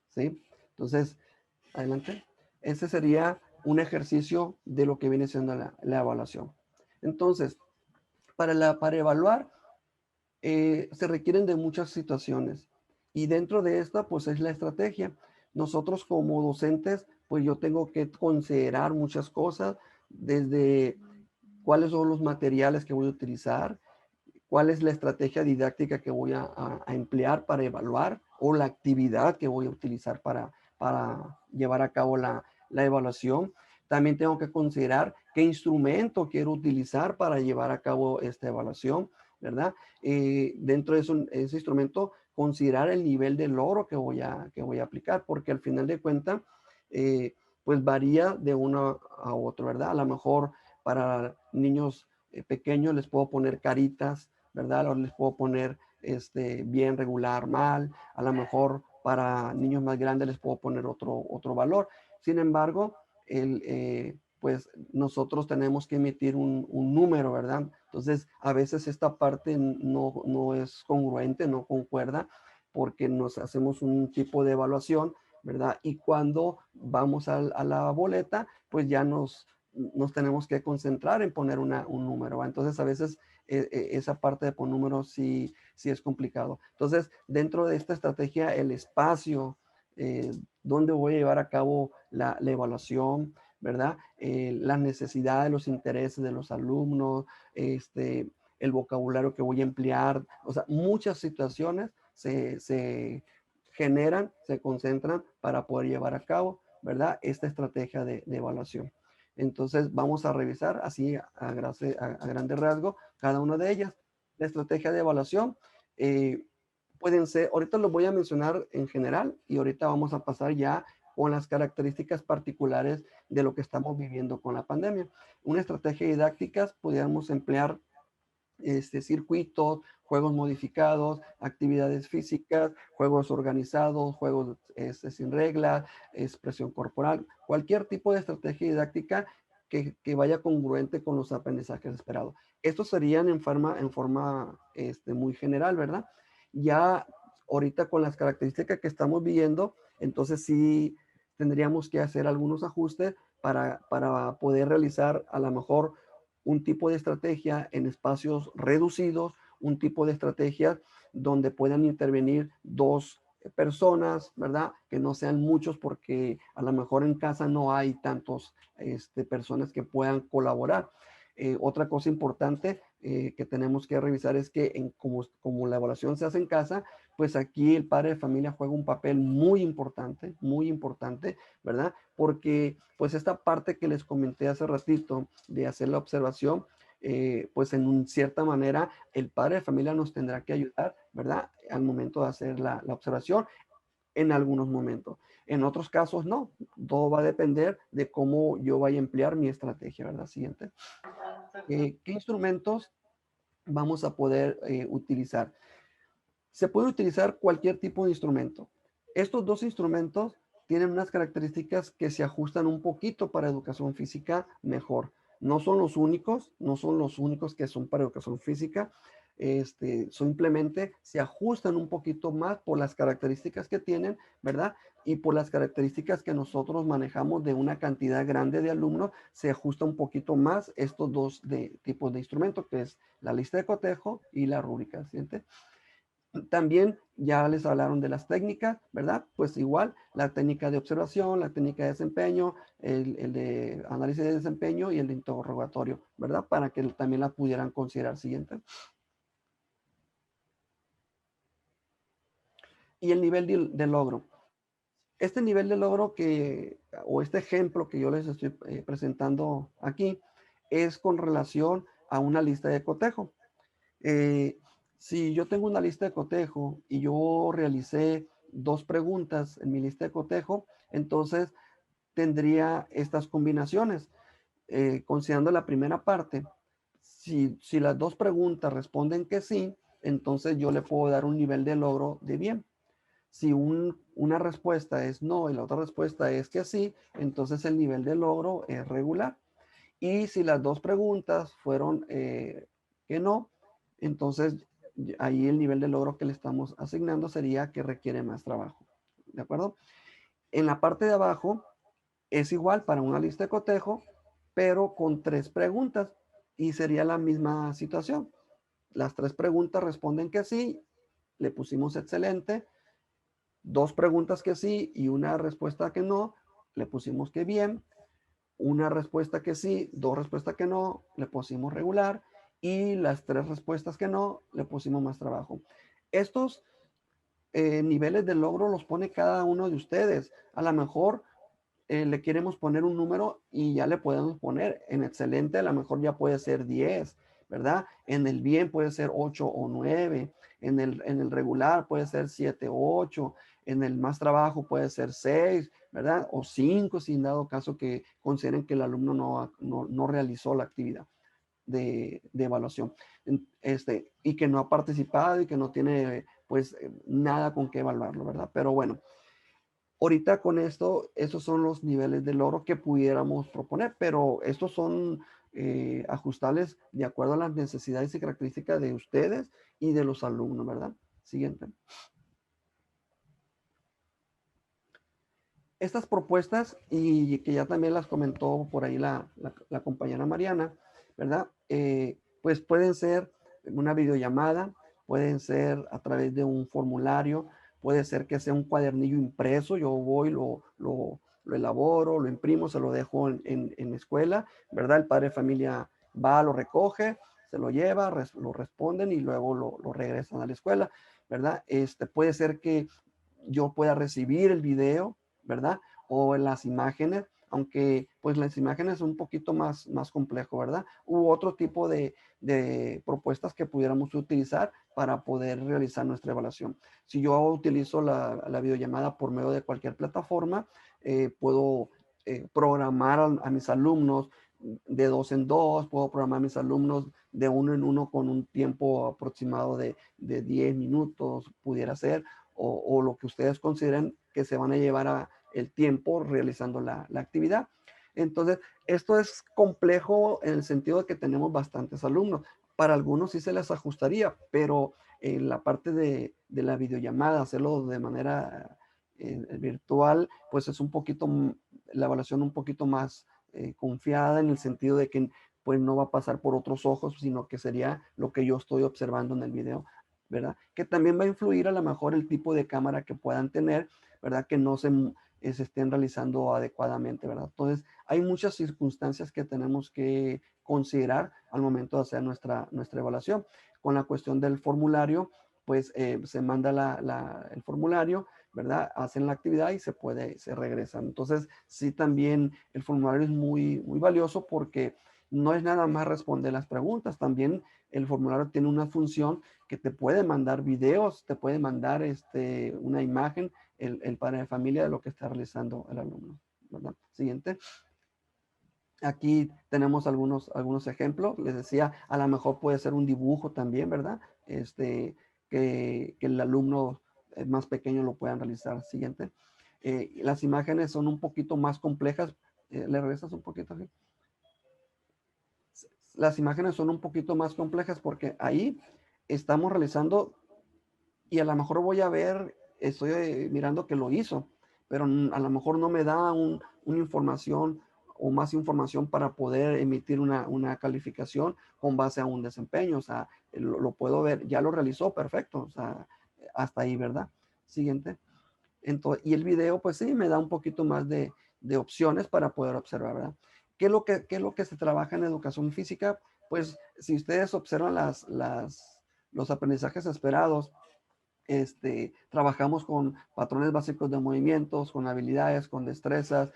¿sí? Entonces, adelante. Ese sería un ejercicio de lo que viene siendo la evaluación. Entonces, para evaluar, se requieren de muchas situaciones. Y dentro de esta, pues es la estrategia. Nosotros como docentes, pues yo tengo que considerar muchas cosas, desde cuáles son los materiales que voy a utilizar, cuál es la estrategia didáctica que voy a emplear para evaluar, o la actividad que voy a utilizar para llevar a cabo la evaluación. También tengo que considerar qué instrumento quiero utilizar para llevar a cabo esta evaluación, ¿verdad? Dentro de ese instrumento, considerar el nivel de logro que voy a aplicar, porque al final de cuentas, pues varía de uno a otro, ¿verdad? A lo mejor para niños pequeños les puedo poner caritas, ¿verdad? O les puedo poner bien, regular, mal. A lo mejor para niños más grandes les puedo poner otro valor. Sin embargo, pues nosotros tenemos que emitir un número, ¿verdad? Entonces, a veces esta parte no es congruente, no concuerda, porque nos hacemos un tipo de evaluación, ¿verdad? Y cuando vamos a la boleta, pues ya nos tenemos que concentrar en poner un número, ¿va? Entonces, a veces esa parte de poner números sí es complicado. Entonces, dentro de esta estrategia, el espacio, donde voy a llevar a cabo la evaluación, ¿verdad? Las necesidades, los intereses de los alumnos, el vocabulario que voy a emplear, o sea, muchas situaciones se generan, se concentran para poder llevar a cabo, ¿verdad? Esta estrategia de evaluación. Entonces, vamos a revisar así a grandes rasgos cada una de ellas. La estrategia de evaluación pueden ser, ahorita lo voy a mencionar en general y ahorita vamos a pasar ya con las características particulares de lo que estamos viviendo con la pandemia. Una estrategia didáctica, podríamos emplear circuitos, juegos modificados, actividades físicas, juegos organizados, juegos sin reglas, expresión corporal, cualquier tipo de estrategia didáctica que vaya congruente con los aprendizajes esperados. Estos serían en forma muy general, ¿verdad? Ya ahorita con las características que estamos viendo, entonces sí tendríamos que hacer algunos ajustes para poder realizar a lo mejor un tipo de estrategia en espacios reducidos, un tipo de estrategia donde puedan intervenir 2 personas, ¿verdad? Que no sean muchos, porque a lo mejor en casa no hay tantos personas que puedan colaborar. Otra cosa importante, que tenemos que revisar es que como la evaluación se hace en casa, pues aquí el padre de familia juega un papel muy importante, ¿verdad? Porque pues esta parte que les comenté hace ratito de hacer la observación, pues en cierta manera el padre de familia nos tendrá que ayudar, ¿verdad? Al momento de hacer la observación en algunos momentos. En otros casos no, todo va a depender de cómo yo vaya a emplear mi estrategia, ¿verdad? Siguiente. ¿Qué instrumentos vamos a poder utilizar? Se puede utilizar cualquier tipo de instrumento. Estos dos instrumentos tienen unas características que se ajustan un poquito para educación física mejor. No son los únicos que son para educación física. Simplemente se ajustan un poquito más por las características que tienen, ¿verdad? Y por las características que nosotros manejamos de una cantidad grande de alumnos, se ajusta un poquito más estos dos tipos de instrumentos, que es la lista de cotejo y la rúbrica. ¿Siente? También ya les hablaron de las técnicas, ¿verdad? Pues igual, la técnica de observación, la técnica de desempeño, el de análisis de desempeño y el de interrogatorio, ¿verdad? Para que también la pudieran considerar. Siguiente. Y el nivel de logro. Este nivel de logro o este ejemplo que yo les estoy presentando aquí, es con relación a una lista de cotejo. Si yo tengo una lista de cotejo y yo realicé 2 preguntas en mi lista de cotejo, entonces tendría estas combinaciones. Considerando la primera parte, si las 2 preguntas responden que sí, entonces yo le puedo dar un nivel de logro de bien. Si una respuesta es no y la otra respuesta es que sí, entonces el nivel de logro es regular. Y si las 2 preguntas fueron que no, entonces ahí el nivel de logro que le estamos asignando sería que requiere más trabajo. ¿De acuerdo? En la parte de abajo es igual para una lista de cotejo, pero con 3 preguntas y sería la misma situación. Las 3 preguntas responden que sí, le pusimos excelente. 2 preguntas que sí y una respuesta que no, le pusimos que bien. Una respuesta que sí, 2 respuestas que no, le pusimos regular, y las 3 respuestas que no, le pusimos más trabajo. Estos niveles de logro los pone cada uno de ustedes. A lo mejor le queremos poner un número y ya le podemos poner en excelente, a lo mejor ya puede ser 10, ¿verdad? En el bien puede ser 8 o 9, en el regular puede ser 7 o 8, en el más trabajo puede ser 6, ¿verdad? O 5, si en dado caso que consideren que el alumno no realizó la actividad de evaluación, y que no ha participado y que no tiene pues nada con qué evaluarlo, ¿verdad? Pero bueno, ahorita con esto, esos son los niveles de logro que pudiéramos proponer, pero estos son ajustables de acuerdo a las necesidades y características de ustedes y de los alumnos, ¿verdad? Siguiente. Estas propuestas, y que ya también las comentó por ahí la compañera Mariana, ¿verdad? Pues pueden ser una videollamada, pueden ser a través de un formulario, puede ser que sea un cuadernillo impreso, yo voy, lo elaboro, lo imprimo, se lo dejo en escuela, ¿verdad? El padre de familia va, lo recoge, se lo lleva, lo responden y luego lo regresan a la escuela, ¿verdad? Puede ser que yo pueda recibir el video, ¿verdad? O en las imágenes, aunque pues las imágenes son un poquito más complejo, ¿verdad? U otro tipo de propuestas que pudiéramos utilizar para poder realizar nuestra evaluación. Si yo utilizo la videollamada por medio de cualquier plataforma, puedo programar a mis alumnos de 2 en 2, puedo programar a mis alumnos de 1 en 1 con un tiempo aproximado de 10 minutos, pudiera ser, o lo que ustedes consideren que se van a llevar el tiempo realizando la actividad. Entonces, esto es complejo en el sentido de que tenemos bastantes alumnos. Para algunos sí se les ajustaría, pero en la parte de la videollamada, hacerlo de manera virtual, pues es un poquito, la evaluación un poquito más confiada, en el sentido de que pues no va a pasar por otros ojos, sino que sería lo que yo estoy observando en el video, ¿verdad? Que también va a influir a lo mejor el tipo de cámara que puedan tener, ¿verdad? Que no se se estén realizando adecuadamente, ¿verdad? Entonces, hay muchas circunstancias que tenemos que considerar al momento de hacer nuestra evaluación. Con la cuestión del formulario, pues se manda el formulario, ¿verdad? Hacen la actividad y se regresan. Entonces, sí, también el formulario es muy, muy valioso porque no es nada más responder las preguntas, también el formulario tiene una función que te puede mandar videos, te puede mandar una imagen, el padre de familia de lo que está realizando el alumno, ¿verdad? Siguiente. Aquí tenemos algunos ejemplos. Les decía, a lo mejor puede ser un dibujo también, ¿verdad? Que el alumno más pequeño lo puedan realizar. Siguiente. Las imágenes son un poquito más complejas. ¿Le regresas un poquito aquí? Las imágenes son un poquito más complejas porque ahí estamos realizando y a lo mejor voy a ver, estoy mirando que lo hizo, pero a lo mejor no me da una información o más información para poder emitir una calificación con base a un desempeño. O sea, lo puedo ver, ya lo realizó, perfecto. O sea, hasta ahí, ¿verdad? Siguiente. Entonces, y el video, pues sí, me da un poquito más de opciones para poder observar, ¿verdad? ¿Qué es lo que se trabaja en educación física? Pues si ustedes observan los aprendizajes esperados, trabajamos con patrones básicos de movimientos, con habilidades, con destrezas,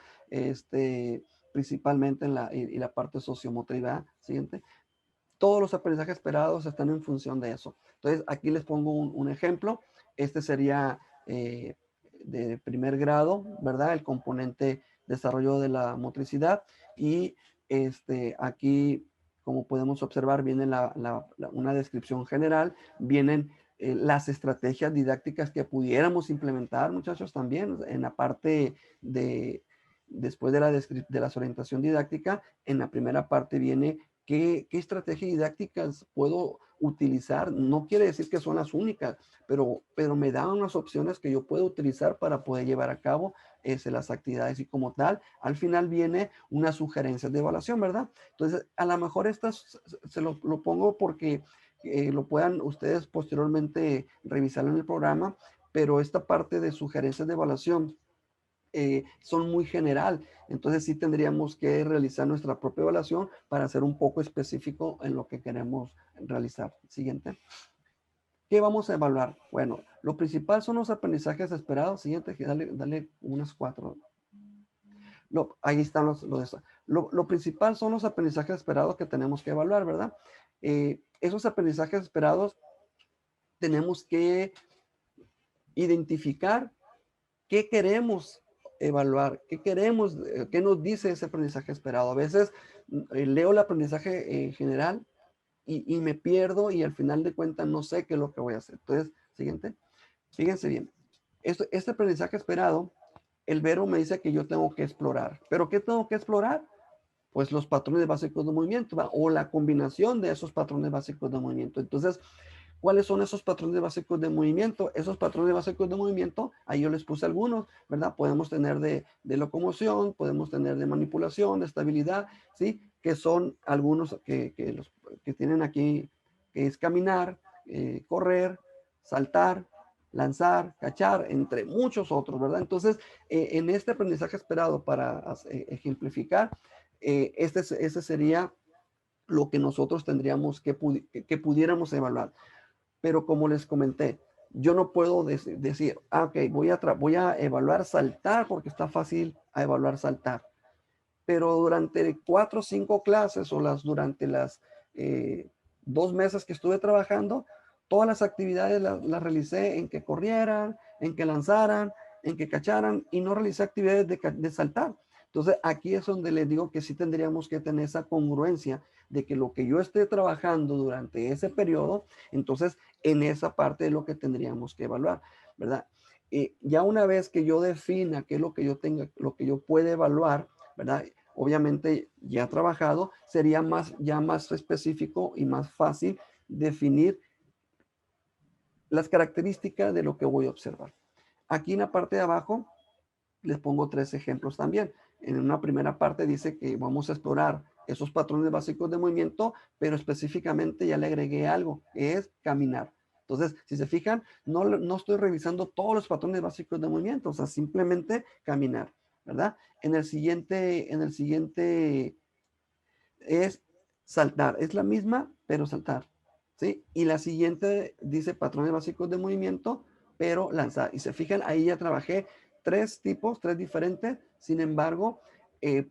principalmente en la parte sociomotriz. Siguiente. Todos los aprendizajes esperados están en función de eso. Entonces, aquí les pongo un ejemplo. Este sería de primer grado, ¿verdad? El componente desarrollo de la motricidad. Y aquí, como podemos observar, viene una descripción general, vienen las estrategias didácticas que pudiéramos implementar, muchachos, también en la parte después de las orientación didáctica, en la primera parte viene qué estrategias didácticas puedo utilizar. No quiere decir que son las únicas, pero me dan unas opciones que yo puedo utilizar para poder llevar a cabo las actividades y como tal, al final viene unas sugerencias de evaluación, ¿verdad? Entonces, a lo mejor estas se lo pongo porque lo puedan ustedes posteriormente revisar en el programa, pero esta parte de sugerencias de evaluación son muy general. Entonces sí tendríamos que realizar nuestra propia evaluación para ser un poco específico en lo que queremos realizar. Siguiente. ¿Qué vamos a evaluar? Bueno, lo principal son los aprendizajes esperados. Siguiente, dale unas 4. Ahí están lo principal son los aprendizajes esperados que tenemos que evaluar, ¿verdad? Esos aprendizajes esperados tenemos que identificar qué queremos evaluar, qué nos dice ese aprendizaje esperado. A veces leo el aprendizaje general y me pierdo y al final de cuentas no sé qué es lo que voy a hacer. Entonces, siguiente. Fíjense bien. Este aprendizaje esperado, el verbo me dice que yo tengo que explorar. ¿Pero qué tengo que explorar? Pues los patrones básicos de movimiento, ¿va? O la combinación de esos patrones básicos de movimiento. Entonces, ¿cuáles son esos patrones básicos de movimiento? Esos patrones básicos de movimiento, ahí yo les puse algunos, ¿verdad? Podemos tener de locomoción, podemos tener de manipulación, de estabilidad, ¿sí? Que son algunos que tienen aquí, que es caminar, correr, saltar, lanzar, cachar, entre muchos otros, ¿verdad? Entonces, en este aprendizaje esperado para ejemplificar, ese sería lo que nosotros tendríamos que pudiéramos evaluar. Pero como les comenté, yo no puedo decir, ok, voy a evaluar saltar porque está fácil a evaluar saltar. Pero durante 4 o 5 clases o durante las 2 meses que estuve trabajando, todas las actividades las realicé en que corrieran, en que lanzaran, en que cacharan y no realicé actividades de saltar. Entonces aquí es donde les digo que sí tendríamos que tener esa congruencia de que lo que yo esté trabajando durante ese periodo, entonces en esa parte es lo que tendríamos que evaluar, ¿verdad? Ya una vez que yo defina qué es lo que yo tenga, lo que yo pueda evaluar, ¿verdad? Obviamente ya trabajado, sería ya más específico y más fácil definir las características de lo que voy a observar. Aquí en la parte de abajo les pongo 3 ejemplos también. En una primera parte dice que vamos a explorar esos patrones básicos de movimiento, pero específicamente ya le agregué algo, que es caminar. Entonces, si se fijan, no estoy revisando todos los patrones básicos de movimiento, o sea, simplemente caminar, ¿verdad? En el siguiente es saltar. Es la misma, pero saltar, ¿sí? Y la siguiente dice patrones básicos de movimiento, pero lanzar. Y se fijan, ahí ya trabajé tres tipos, tres diferentes. Sin embargo,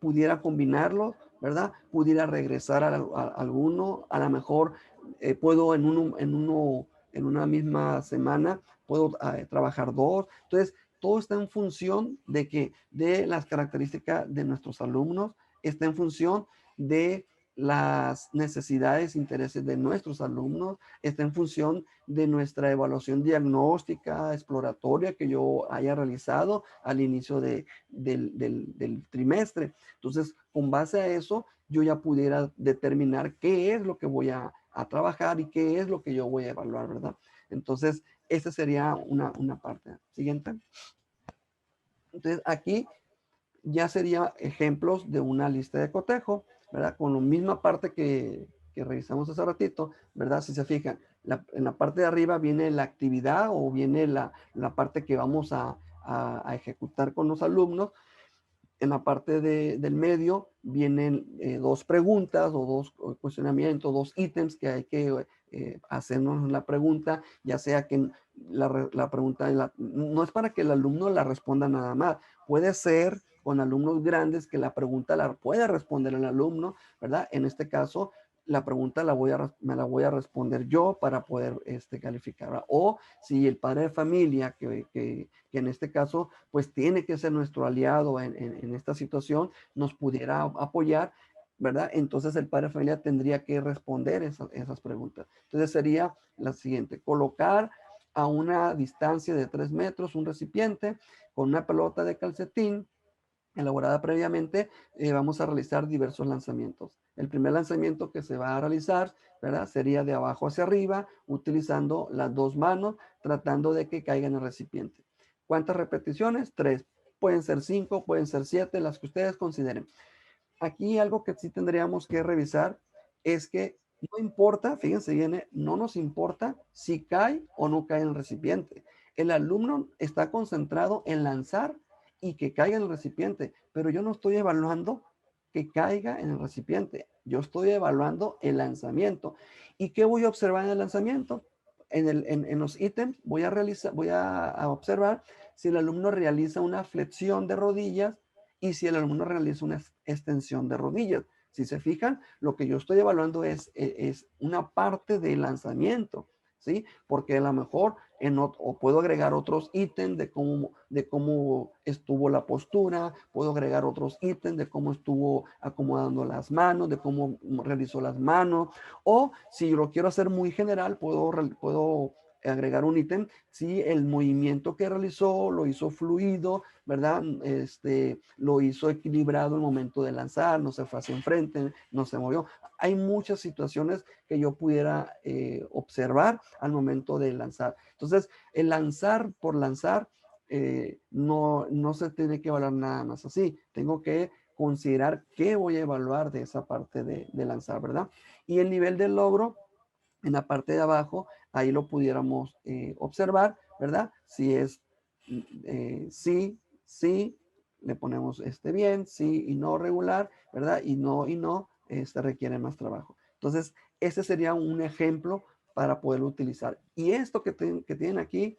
pudiera combinarlos, ¿verdad? Pudiera regresar a alguno. A lo mejor puedo en una misma semana, puedo trabajar dos. Entonces, todo está en función de las características de nuestros alumnos, está en función de las necesidades, intereses de nuestros alumnos, está en función de nuestra evaluación diagnóstica, exploratoria que yo haya realizado al inicio del trimestre. Entonces, con base a eso, yo ya pudiera determinar qué es lo que voy a trabajar y qué es lo que yo voy a evaluar, ¿verdad? Entonces, esa sería una parte. Siguiente. Entonces, aquí ya sería ejemplos de una lista de cotejo, ¿verdad? Con la misma parte que revisamos hace ratito, ¿verdad? Si se fijan, en la parte de arriba viene la actividad o viene la parte que vamos a ejecutar con los alumnos. En la parte del medio vienen dos preguntas o dos cuestionamientos, dos ítems que hay que hacernos la pregunta, ya sea que la pregunta no es para que el alumno la responda nada más, puede ser con alumnos grandes que la pregunta la pueda responder el alumno, ¿verdad? En este caso, la pregunta me la voy a responder yo para poder calificar. O si el padre de familia, que en este caso, pues tiene que ser nuestro aliado en esta situación, nos pudiera apoyar, ¿verdad? Entonces el padre de familia tendría que responder esas preguntas. Entonces sería la siguiente: colocar a una distancia de 3 metros un recipiente con una pelota de calcetín elaborada previamente. Vamos a realizar diversos lanzamientos. El primer lanzamiento que se va a realizar, ¿verdad?, sería de abajo hacia arriba, utilizando las dos manos, tratando de que caiga en el recipiente. ¿Cuántas repeticiones? 3. Pueden ser 5, pueden ser 7, las que ustedes consideren. Aquí algo que sí tendríamos que revisar es que no importa, fíjense bien, no nos importa si cae o no cae en el recipiente. El alumno está concentrado en lanzar y que caiga en el recipiente, pero yo no estoy evaluando que caiga en el recipiente. Yo estoy evaluando el lanzamiento. ¿Y qué voy a observar en el lanzamiento? En los ítems voy a observar si el alumno realiza una flexión de rodillas y si el alumno realiza una extensión de rodillas. Si se fijan, lo que yo estoy evaluando es una parte del lanzamiento, ¿sí? Porque a lo mejor o puedo agregar otros ítems de cómo estuvo la postura, puedo agregar otros ítems de cómo estuvo acomodando las manos, de cómo realizó las manos, o si lo quiero hacer muy general, puedo agregar un ítem si el movimiento que realizó lo hizo fluido, ¿verdad? Lo hizo equilibrado el momento de lanzar, no se fue hacia enfrente, no se movió. Hay muchas situaciones que yo pudiera observar al momento de lanzar. Entonces, el lanzar por lanzar no se tiene que evaluar nada más así. Tengo que considerar qué voy a evaluar de esa parte de lanzar, ¿verdad? Y el nivel del logro, en la parte de abajo, ahí lo pudiéramos observar, ¿verdad? Si es sí, le ponemos bien, sí y no regular, ¿verdad? Y no, requiere más trabajo. Entonces, ese sería un ejemplo para poderlo utilizar. Y esto que tienen aquí,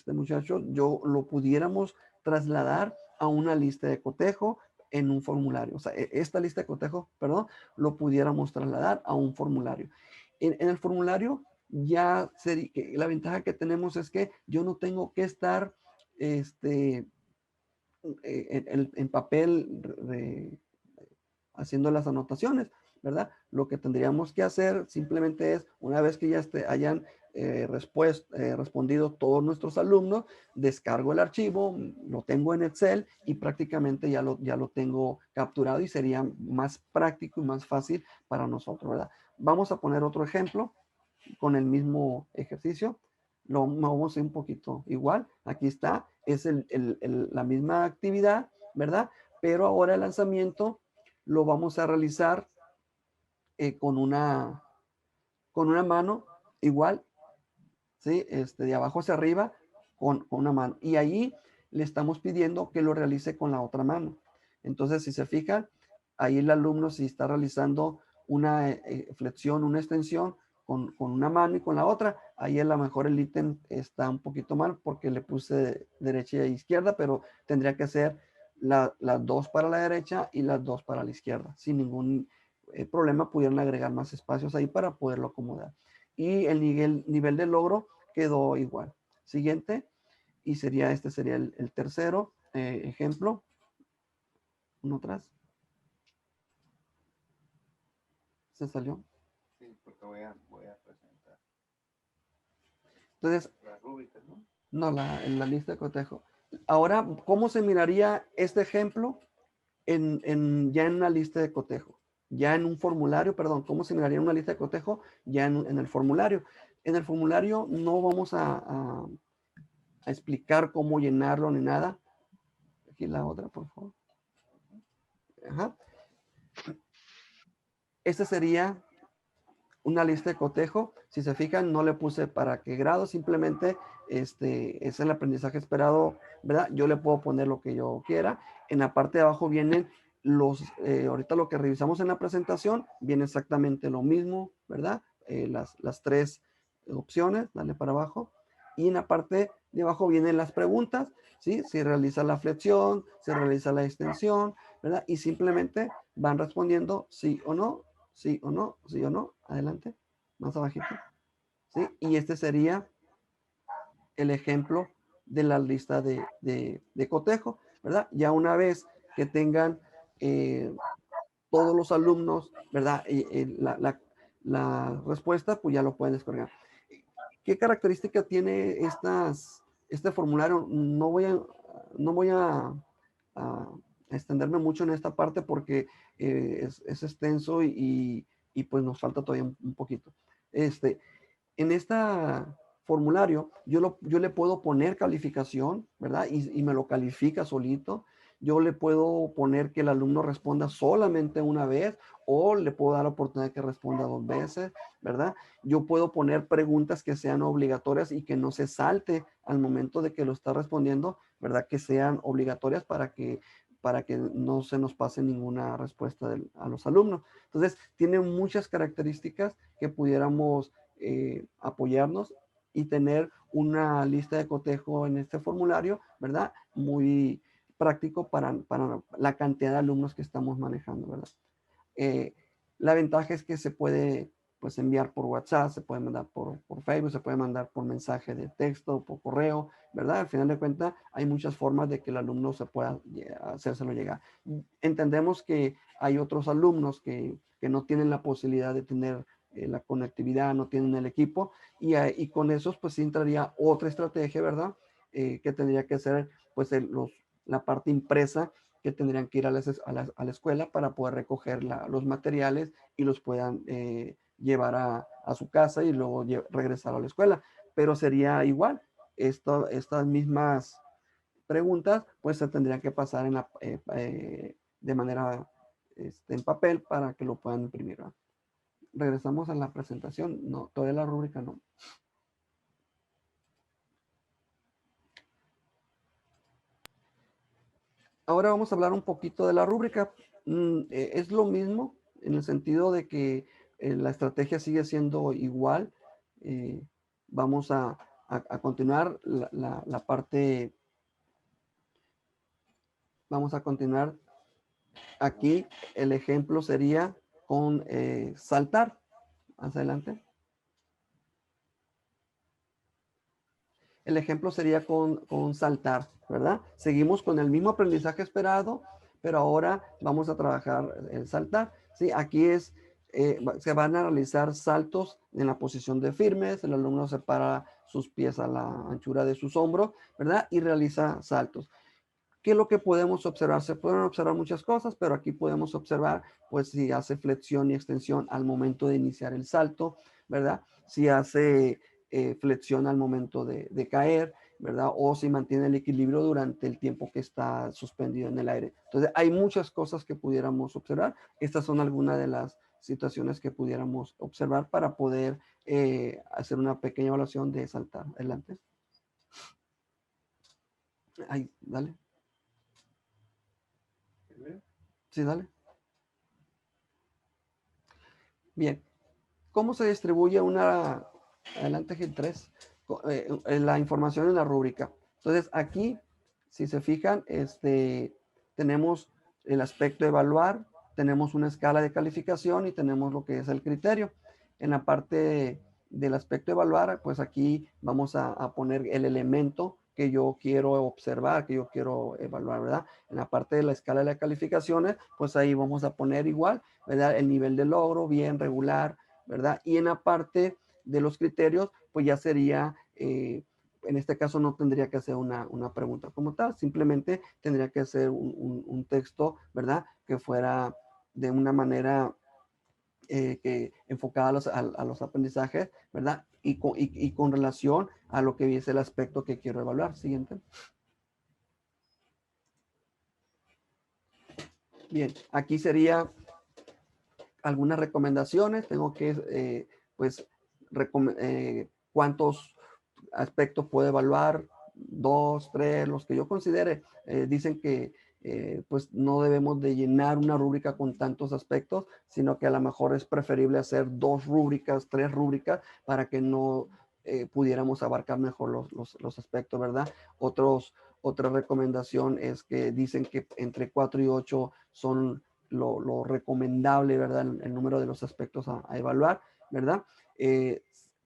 muchachos, yo lo pudiéramos trasladar a una lista de cotejo en un formulario. O sea, esta lista de cotejo, perdón, lo pudiéramos trasladar a un formulario. En el formulario ya sería, la ventaja que tenemos es que yo no tengo que estar en papel haciendo las anotaciones, ¿verdad? Lo que tendríamos que hacer simplemente es, una vez que ya hayan respondido todos nuestros alumnos, descargo el archivo, lo tengo en Excel y prácticamente ya lo tengo capturado y sería más práctico y más fácil para nosotros, ¿verdad? Vamos a poner otro ejemplo con el mismo ejercicio. Lo vamos a hacer un poquito igual. Aquí está, es la misma actividad, ¿verdad? Pero ahora el lanzamiento lo vamos a realizar con una mano igual ¿sí? De abajo hacia arriba con una mano. Y ahí le estamos pidiendo que lo realice con la otra mano. Entonces, si se fijan, ahí el alumno si está realizando una flexión, una extensión con una mano y con la otra, ahí a lo mejor el ítem está un poquito mal porque le puse derecha e izquierda, pero tendría que ser las dos para la derecha y las dos para la izquierda. Sin ningún problema pudieron agregar más espacios ahí para poderlo acomodar. Y el nivel de logro quedó igual. Siguiente, y sería sería el tercero ejemplo. Uno atrás. ¿Se salió? Sí, porque voy a presentar. Entonces, Las rúbricas, ¿no? no, en la lista de cotejo. Ahora, ¿cómo se miraría este ejemplo ya en una lista de cotejo? Ya en un formulario, perdón, ¿cómo se miraría una lista de cotejo? Ya en el formulario. En el formulario no vamos a explicar cómo llenarlo ni nada. Aquí la otra, por favor. Ajá. Esta sería una lista de cotejo. Si se fijan, no le puse para qué grado, simplemente es el aprendizaje esperado, ¿verdad? Yo le puedo poner lo que yo quiera. En la parte de abajo vienen ahorita lo que revisamos en la presentación, viene exactamente lo mismo, ¿verdad? Las tres opciones, dale para abajo. Y en la parte de abajo vienen las preguntas, ¿sí? Si realiza la flexión, se realiza la extensión, ¿verdad? Y simplemente van respondiendo sí o no, sí o no, sí o no. Adelante, más abajito. ¿Sí? Y este sería el ejemplo de la lista de cotejo, ¿verdad? Ya una vez que tengan todos los alumnos, ¿verdad? La respuesta, pues ya lo pueden descargar. ¿Qué característica tiene este formulario? No voy a extenderme mucho en esta parte porque es extenso y pues nos falta todavía un poquito. En este formulario yo le puedo poner calificación, ¿verdad? Y me lo califica solito. Yo le puedo poner que el alumno responda solamente una vez o le puedo dar la oportunidad de que responda 2 veces, ¿verdad? Yo puedo poner preguntas que sean obligatorias y que no se salte al momento de que lo está respondiendo, ¿verdad? Que sean obligatorias para que no se nos pase ninguna respuesta a los alumnos. Entonces, tiene muchas características que pudiéramos apoyarnos y tener una lista de cotejo en este formulario, ¿verdad? Muy práctico para la cantidad de alumnos que estamos manejando, ¿verdad? La ventaja es que se puede pues enviar por WhatsApp, se puede mandar por Facebook, se puede mandar por mensaje de texto, por correo, ¿verdad? Al final de cuentas hay muchas formas de que el alumno se pueda hacérselo llegar. Entendemos que hay otros alumnos que no tienen la posibilidad de tener la conectividad, no tienen el equipo y con esos pues sí entraría otra estrategia, ¿verdad? Que tendría que ser pues la parte impresa que tendrían que ir a la escuela para poder recoger los materiales y los puedan llevar a su casa y luego regresar a la escuela. Pero sería igual, estas mismas preguntas pues se tendrían que pasar de manera en papel para que lo puedan imprimir, ¿verdad? Regresamos a la presentación. No, todavía la rúbrica no. Ahora vamos a hablar un poquito de la rúbrica. Es lo mismo en el sentido de que la estrategia sigue siendo igual. Vamos a continuar la parte. Vamos a continuar. Aquí el ejemplo sería con saltar. Más adelante. El ejemplo sería con saltar, ¿verdad? Seguimos con el mismo aprendizaje esperado, pero ahora vamos a trabajar el saltar. ¿Sí? Aquí se van a realizar saltos en la posición de firmes, el alumno separa sus pies a la anchura de sus hombros, ¿verdad? Y realiza saltos. ¿Qué es lo que podemos observar? Se pueden observar muchas cosas, pero aquí podemos observar, pues, si hace flexión y extensión al momento de iniciar el salto, ¿verdad? Si hace flexión al momento de caer, ¿verdad? O si mantiene el equilibrio durante el tiempo que está suspendido en el aire. Entonces, hay muchas cosas que pudiéramos observar. Estas son algunas de las situaciones que pudiéramos observar para poder hacer una pequeña evaluación de saltar. Adelante. Ahí, dale. Sí, dale. Bien. ¿Cómo se distribuye una, adelante Gil 3, la información en la rúbrica? Entonces aquí, si se fijan, tenemos el aspecto evaluar, tenemos una escala de calificación y tenemos lo que es el criterio. En la parte del aspecto evaluar, pues aquí vamos a poner el elemento que yo quiero observar, que yo quiero evaluar, ¿verdad? En la parte de la escala de las calificaciones, pues ahí vamos a poner igual, ¿verdad? El nivel de logro, bien, regular, ¿verdad? Y en la parte de los criterios, pues ya sería, en este caso no tendría que hacer una pregunta como tal, simplemente tendría que hacer un texto, ¿verdad? Que fuera de una manera que enfocada a los aprendizajes, ¿verdad? Y con relación a lo que es el aspecto que quiero evaluar. Siguiente. Bien, aquí sería algunas recomendaciones. Tengo que, pues, cuántos aspectos puedo evaluar, 2, 3, los que yo considere. Dicen que pues no debemos de llenar una rúbrica con tantos aspectos, sino que a lo mejor es preferible hacer 2 rúbricas, 3 rúbricas para que no pudiéramos abarcar mejor los aspectos, ¿verdad? Otra recomendación es que dicen que entre 4 y 8 son lo recomendable, ¿verdad? El número de los aspectos a evaluar, ¿verdad?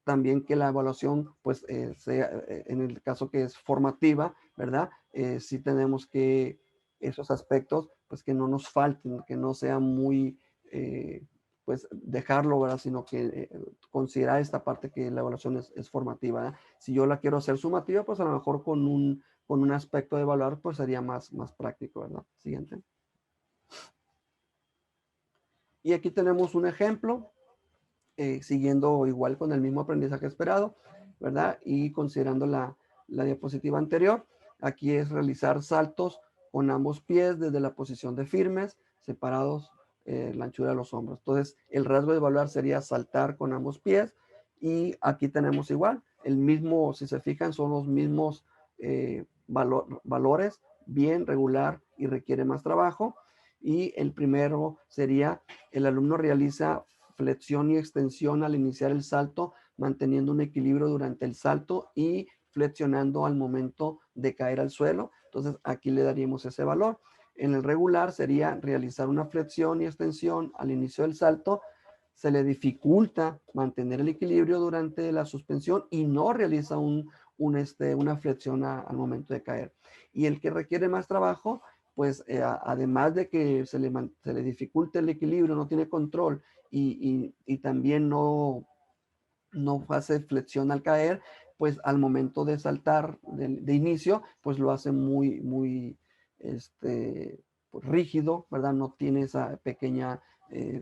También que la evaluación, pues, sea, en el caso que es formativa, ¿verdad? Sí tenemos que esos aspectos, pues, que no nos falten, que no sea muy, pues, dejarlo, ¿verdad? Sino que considerar esta parte que la evaluación es formativa, ¿verdad? Si yo la quiero hacer sumativa, pues, a lo mejor con un aspecto de evaluar, pues, sería más práctico, ¿verdad? Siguiente. Y aquí tenemos un ejemplo, siguiendo igual con el mismo aprendizaje esperado, ¿verdad? Y considerando la diapositiva anterior, aquí es realizar saltos con ambos pies desde la posición de firmes, separados la anchura de los hombros. Entonces, el rasgo de evaluar sería saltar con ambos pies. Y aquí tenemos igual, el mismo, si se fijan, son los mismos valores, bien, regular y requiere más trabajo. Y el primero sería, el alumno realiza flexión y extensión al iniciar el salto, manteniendo un equilibrio durante el salto y flexionando al momento de caer al suelo. Entonces aquí le daríamos ese valor. En el regular sería realizar una flexión y extensión al inicio del salto. Se le dificulta mantener el equilibrio durante la suspensión y no realiza una flexión al momento de caer. Y el que requiere más trabajo, pues además de que se le dificulte el equilibrio, no tiene control y también no hace flexión al caer, pues al momento de saltar de inicio, pues lo hace muy pues, rígido, ¿verdad? No tiene esa pequeña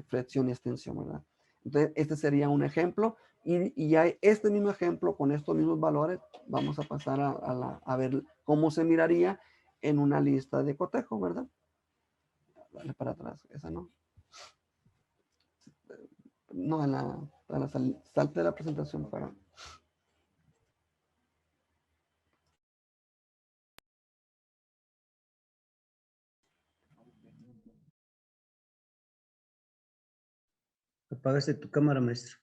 flexión y extensión, ¿verdad? Entonces, este sería un ejemplo. Y ya este mismo ejemplo, con estos mismos valores, vamos a pasar a ver cómo se miraría en una lista de cotejo, ¿verdad? Dale para atrás, esa no. No, salte de la presentación para... Apagaste tu cámara, maestro.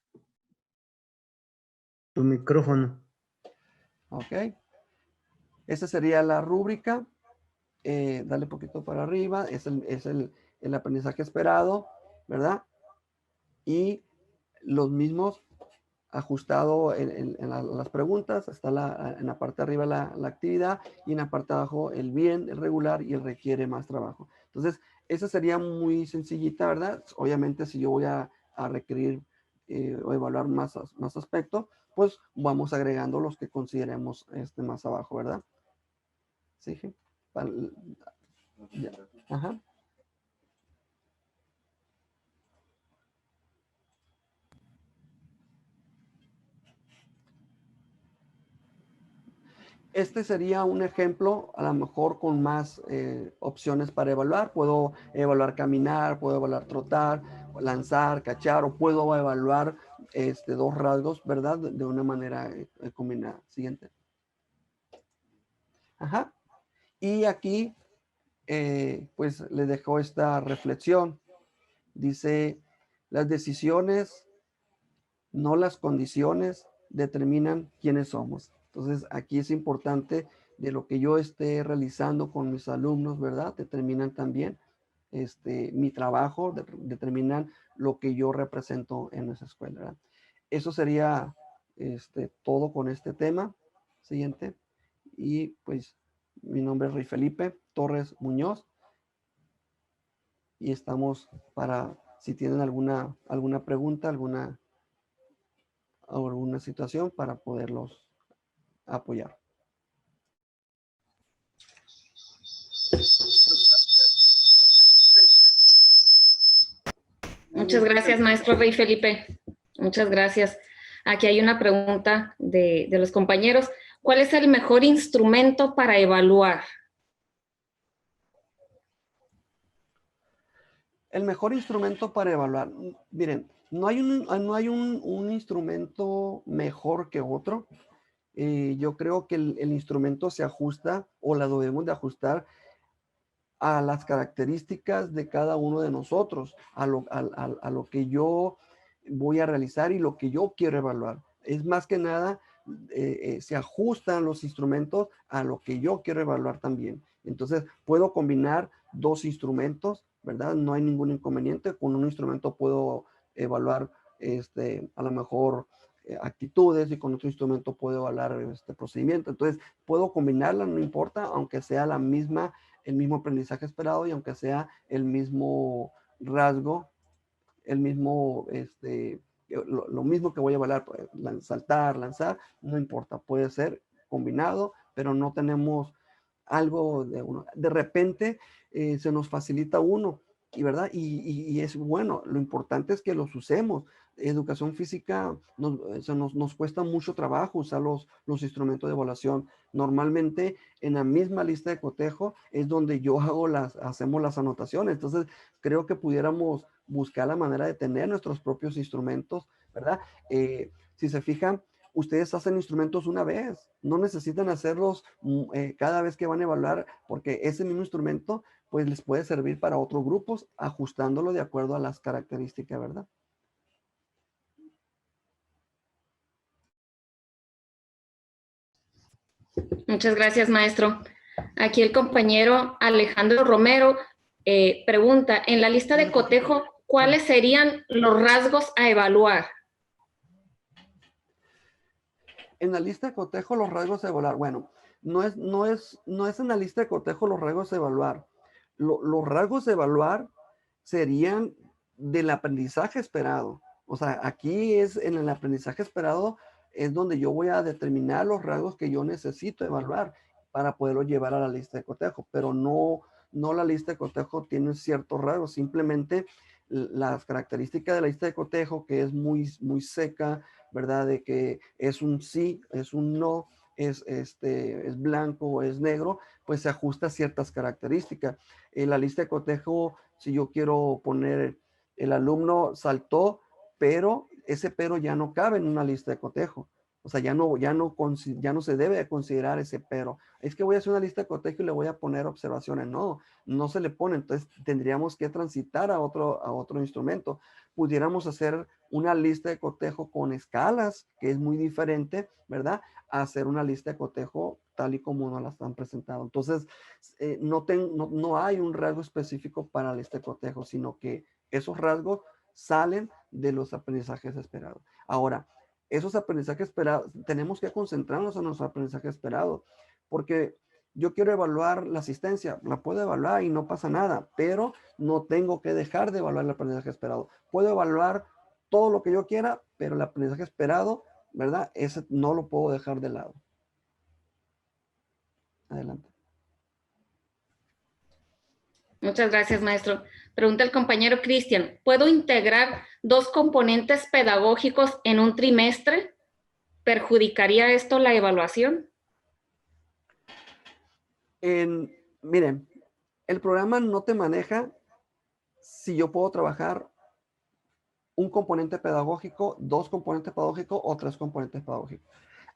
Tu micrófono. Ok. Esa sería la rúbrica. Dale un poquito para arriba. Es el aprendizaje esperado, ¿verdad? Y los mismos ajustado en las preguntas. Está en la parte de arriba la actividad y en la parte de abajo el bien, el regular y el requiere más trabajo. Entonces, esa sería muy sencillita, ¿verdad? Obviamente, si yo voy a requerir o evaluar más aspectos, pues vamos agregando los que consideremos más abajo, ¿verdad? Sí. Ya. Ajá. Este sería un ejemplo, a lo mejor con más opciones para evaluar. Puedo evaluar caminar, puedo evaluar trotar, lanzar, cachar, o puedo evaluar dos rasgos, ¿verdad? De una manera combinada. Siguiente. Ajá. Y aquí, pues, le dejo esta reflexión. Dice, las decisiones, no las condiciones, determinan quiénes somos. Entonces, aquí es importante de lo que yo esté realizando con mis alumnos, ¿verdad? Determinan también mi trabajo, determinan lo que yo represento en nuestra escuela, ¿verdad? Eso sería todo con este tema. Siguiente. Y pues mi nombre es Rey Felipe Torres Muñoz y estamos para, si tienen alguna pregunta, alguna situación para poderlos apoyar. Muchas gracias, maestro Rey Felipe. Muchas gracias. Aquí hay una pregunta de los compañeros. ¿Cuál es el mejor instrumento para evaluar? El mejor instrumento para evaluar. Miren, no hay un instrumento mejor que otro. Yo creo que el instrumento se ajusta o la debemos de ajustar a las características de cada uno de nosotros, a lo que yo voy a realizar y lo que yo quiero evaluar. Es más que nada, se ajustan los instrumentos a lo que yo quiero evaluar también. Entonces, puedo combinar dos instrumentos, ¿verdad? No hay ningún inconveniente. Con un instrumento puedo evaluar, a lo mejor, actitudes, y con otro instrumento puedo evaluar este procedimiento. Entonces, puedo combinarla, no importa, aunque sea el mismo aprendizaje esperado y aunque sea el mismo rasgo, el mismo, lo mismo que voy a evaluar, pues, saltar, lanzar, no importa, puede ser combinado, pero no tenemos algo de uno. De repente se nos facilita uno, y verdad, y es bueno. Lo importante es que los usemos. Educación física nos cuesta mucho trabajo usar los instrumentos de evaluación. Normalmente en la misma lista de cotejo es donde yo hacemos las anotaciones. Entonces creo que pudiéramos buscar la manera de tener nuestros propios instrumentos, ¿verdad? Si se fijan, ustedes hacen instrumentos una vez, no necesitan hacerlos cada vez que van a evaluar, porque ese mismo instrumento pues les puede servir para otros grupos, ajustándolo de acuerdo a las características, ¿verdad? Muchas gracias, maestro. Aquí el compañero Alejandro Romero pregunta, en la lista de cotejo, ¿cuáles serían los rasgos a evaluar? En la lista de cotejo, los rasgos a evaluar. Bueno, no es en la lista de cotejo los rasgos a evaluar. Los rasgos a evaluar serían del aprendizaje esperado. O sea, aquí es en el aprendizaje esperado es donde yo voy a determinar los rasgos que yo necesito evaluar para poderlo llevar a la lista de cotejo, pero no la lista de cotejo tiene ciertos rasgos, simplemente las características de la lista de cotejo, que es muy, muy seca, ¿verdad? De que es un sí, es un no, es blanco o es negro, pues se ajusta a ciertas características. En la lista de cotejo, si yo quiero poner el alumno saltó, pero ese pero ya no cabe en una lista de cotejo. O sea, ya no se debe considerar ese pero. Es que voy a hacer una lista de cotejo y le voy a poner observaciones. No se le pone. Entonces tendríamos que transitar a otro instrumento. Pudiéramos hacer una lista de cotejo con escalas, que es muy diferente, ¿verdad? A hacer una lista de cotejo tal y como nos la están presentando. Entonces, no hay un rasgo específico para la lista de cotejo, sino que esos rasgos salen de los aprendizajes esperados. Ahora, esos aprendizajes esperados, tenemos que concentrarnos en nuestro aprendizaje esperado, porque yo quiero evaluar la asistencia, la puedo evaluar y no pasa nada, pero no tengo que dejar de evaluar el aprendizaje esperado. Puedo evaluar todo lo que yo quiera, pero el aprendizaje esperado, ¿verdad? Ese no lo puedo dejar de lado. Adelante. Muchas gracias, maestro. Pregunta el compañero Cristian, ¿puedo integrar dos componentes pedagógicos en un trimestre? ¿Perjudicaría esto la evaluación? Miren, el programa no te maneja si yo puedo trabajar un componente pedagógico, 2 componentes pedagógicos o 3 componentes pedagógicos.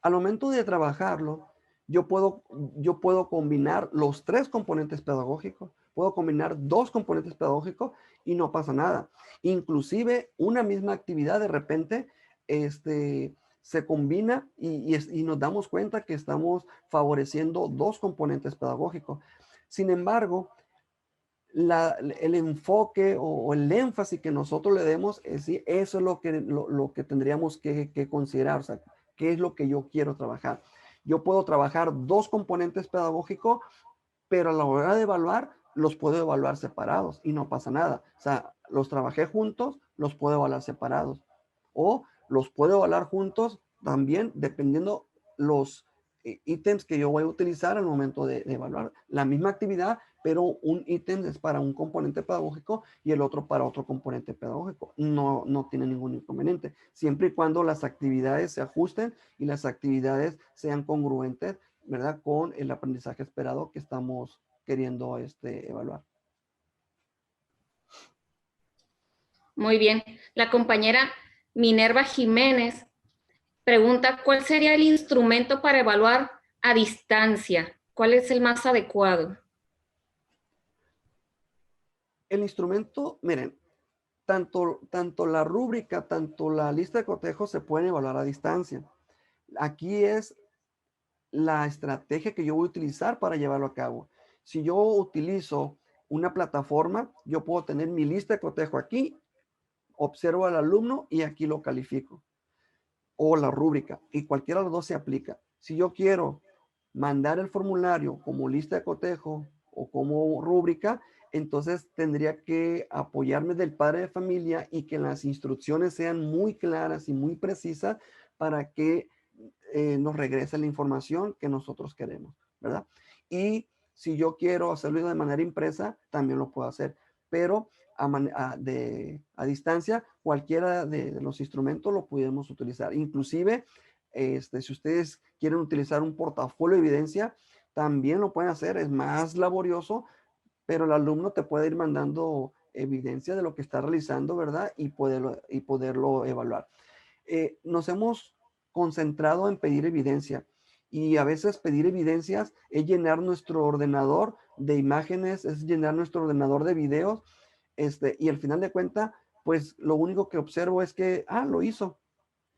Al momento de trabajarlo, yo puedo combinar los 3 componentes pedagógicos, puedo combinar 2 componentes pedagógicos y no pasa nada. Inclusive una misma actividad de repente se combina y nos damos cuenta que estamos favoreciendo 2 componentes pedagógicos. Sin embargo, el enfoque o el énfasis que nosotros le demos, eso es lo que tendríamos que considerar, o sea, qué es lo que yo quiero trabajar. Yo puedo trabajar 2 componentes pedagógicos, pero a la hora de evaluar, los puedo evaluar separados y no pasa nada. O sea, los trabajé juntos, los puedo evaluar separados. O los puedo evaluar juntos también dependiendo los ítems que yo voy a utilizar al momento de evaluar la misma actividad, pero un ítem es para un componente pedagógico y el otro para otro componente pedagógico. No tiene ningún inconveniente, siempre y cuando las actividades se ajusten y las actividades sean congruentes, ¿verdad?, con el aprendizaje esperado que estamos queriendo evaluar. Muy bien. La compañera Minerva Jiménez pregunta, ¿cuál sería el instrumento para evaluar a distancia? ¿Cuál es el más adecuado? El instrumento, miren, tanto la rúbrica, tanto la lista de cotejos se pueden evaluar a distancia. Aquí es la estrategia que yo voy a utilizar para llevarlo a cabo. Si yo utilizo una plataforma, yo puedo tener mi lista de cotejo aquí, observo al alumno y aquí lo califico. O la rúbrica, y cualquiera de los dos se aplica. Si yo quiero mandar el formulario como lista de cotejo o como rúbrica, entonces tendría que apoyarme del padre de familia y que las instrucciones sean muy claras y muy precisas para que nos regrese la información que nosotros queremos, ¿verdad? Y si yo quiero hacerlo de manera impresa, también lo puedo hacer, pero a distancia, cualquiera de los instrumentos lo podemos utilizar. Inclusive, si ustedes quieren utilizar un portafolio de evidencia, también lo pueden hacer. Es más laborioso, pero el alumno te puede ir mandando evidencia de lo que está realizando, ¿verdad? Y poderlo evaluar. Nos hemos concentrado en pedir evidencia y a veces pedir evidencias es llenar nuestro ordenador de imágenes, es llenar nuestro ordenador de videos, y al final de cuentas, pues lo único que observo es que, lo hizo,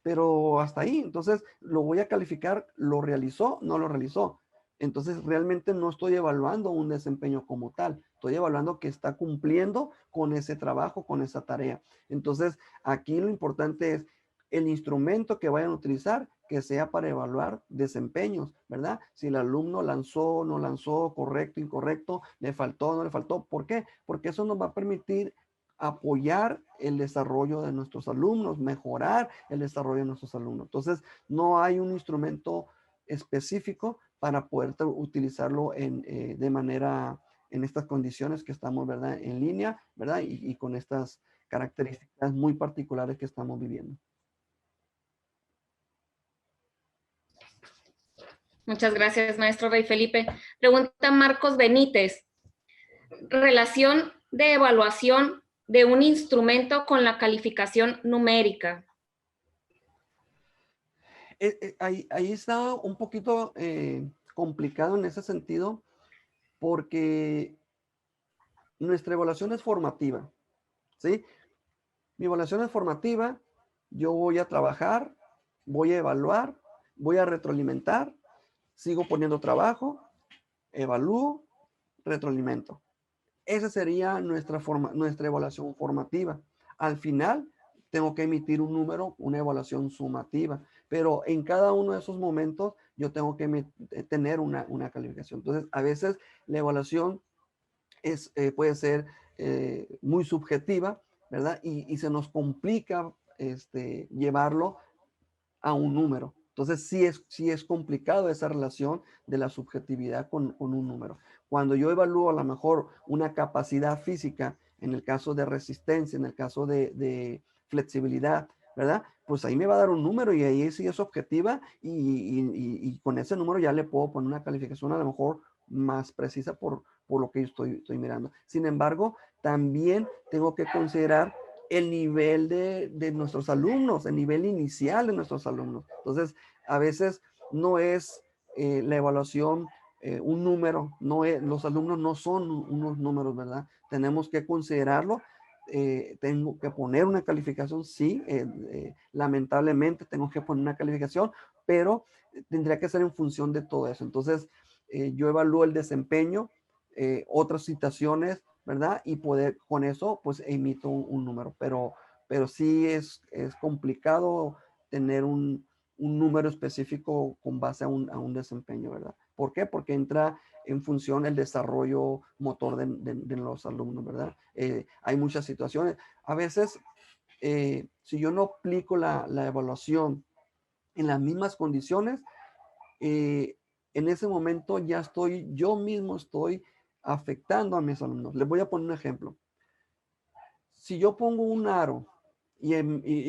pero hasta ahí. Entonces lo voy a calificar, ¿lo realizó? No lo realizó. Entonces realmente no estoy evaluando un desempeño como tal, estoy evaluando que está cumpliendo con ese trabajo, con esa tarea. Entonces aquí lo importante es el instrumento que vayan a utilizar, que sea para evaluar desempeños, ¿verdad? Si el alumno lanzó, no lanzó, correcto, incorrecto, le faltó, no le faltó. ¿Por qué? Porque eso nos va a permitir apoyar el desarrollo de nuestros alumnos, mejorar el desarrollo de nuestros alumnos. Entonces, no hay un instrumento específico para poder utilizarlo de manera, en estas condiciones que estamos, ¿verdad?, en línea, ¿verdad? Y con estas características muy particulares que estamos viviendo. Muchas gracias, maestro Rey Felipe. Pregunta Marcos Benítez. Relación de evaluación de un instrumento con la calificación numérica. Ahí está un poquito complicado en ese sentido, porque nuestra evaluación es formativa, ¿sí? Mi evaluación es formativa, yo voy a trabajar, voy a evaluar, voy a retroalimentar, sigo poniendo trabajo, evalúo, retroalimento. Esa sería nuestra evaluación formativa. Al final, tengo que emitir un número, una evaluación sumativa, pero en cada uno de esos momentos yo tengo que tener una calificación. Entonces, a veces la evaluación puede ser muy subjetiva, ¿verdad? Y se nos complica llevarlo a un número. Entonces, sí es complicado esa relación de la subjetividad con un número. Cuando yo evalúo a lo mejor una capacidad física, en el caso de resistencia, en el caso de flexibilidad, ¿verdad? Pues ahí me va a dar un número y ahí sí es objetiva y con ese número ya le puedo poner una calificación a lo mejor más precisa por lo que yo estoy mirando. Sin embargo, también tengo que considerar el nivel de nuestros alumnos, el nivel inicial de nuestros alumnos. Entonces, a veces no es la evaluación un número, los alumnos no son unos números, ¿verdad? Tenemos que considerarlo. Tengo que poner una calificación, sí, lamentablemente tengo que poner una calificación, pero tendría que ser en función de todo eso. Entonces, yo evalúo el desempeño, otras situaciones, ¿verdad? Y poder, con eso, pues emito un número, pero sí es complicado tener un número específico con base a un desempeño, ¿verdad? ¿Por qué? Porque entra en función el desarrollo motor de los alumnos, ¿verdad? Hay muchas situaciones. A veces, si yo no aplico la evaluación en las mismas condiciones, en ese momento yo mismo estoy afectando a mis alumnos. Les voy a poner un ejemplo. Si yo pongo un aro y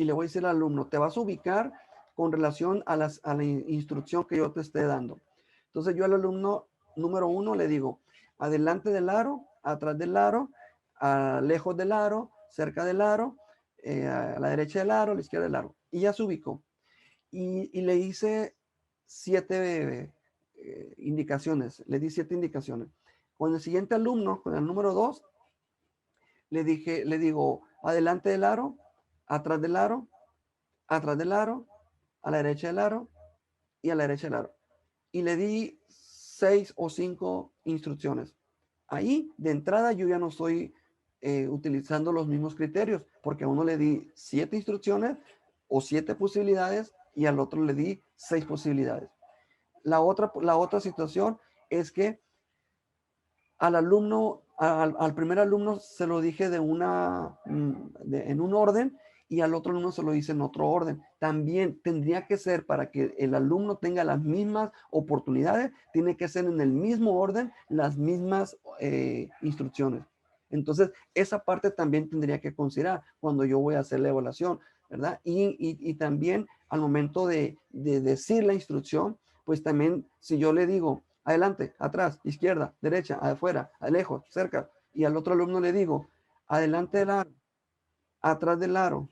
le voy a decir al alumno, te vas a ubicar con relación a la instrucción que yo te esté dando. Entonces yo al alumno número 1 le digo, adelante del aro, atrás del aro, lejos del aro, cerca del aro, a la derecha del aro, a la izquierda del aro. Y ya se ubicó. Y le hice 7 indicaciones. Le di 7 indicaciones. Con el siguiente alumno, con el número 2, le digo, adelante del aro, atrás del aro, a la derecha del aro y a la derecha del aro. Y le di 6 o 5 instrucciones. Ahí, de entrada, yo ya no estoy utilizando los mismos criterios, porque a uno le di 7 instrucciones o 7 posibilidades y al otro le di 6 posibilidades. La otra situación es que al alumno, al primer alumno se lo dije en un orden y al otro alumno se lo hice en otro orden. También tendría que ser, para que el alumno tenga las mismas oportunidades, tiene que ser en el mismo orden, las mismas instrucciones. Entonces, esa parte también tendría que considerar cuando yo voy a hacer la evaluación, ¿verdad? Y también al momento de decir la instrucción, pues también si yo le digo, adelante, atrás, izquierda, derecha, afuera, lejos, cerca, y al otro alumno le digo, adelante del aro, atrás del aro,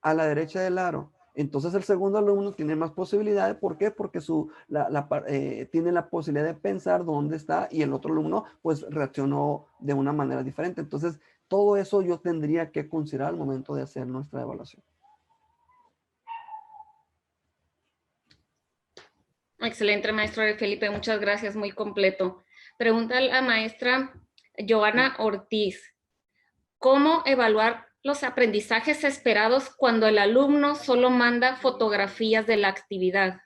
a la derecha del aro. Entonces el segundo alumno tiene más posibilidades. ¿Por qué? Porque tiene la posibilidad de pensar dónde está y el otro alumno pues reaccionó de una manera diferente. Entonces todo eso yo tendría que considerar al momento de hacer nuestra evaluación. Excelente, maestro Felipe, muchas gracias, muy completo. Pregunta a la maestra Joana Ortiz, ¿cómo evaluar los aprendizajes esperados cuando el alumno solo manda fotografías de la actividad?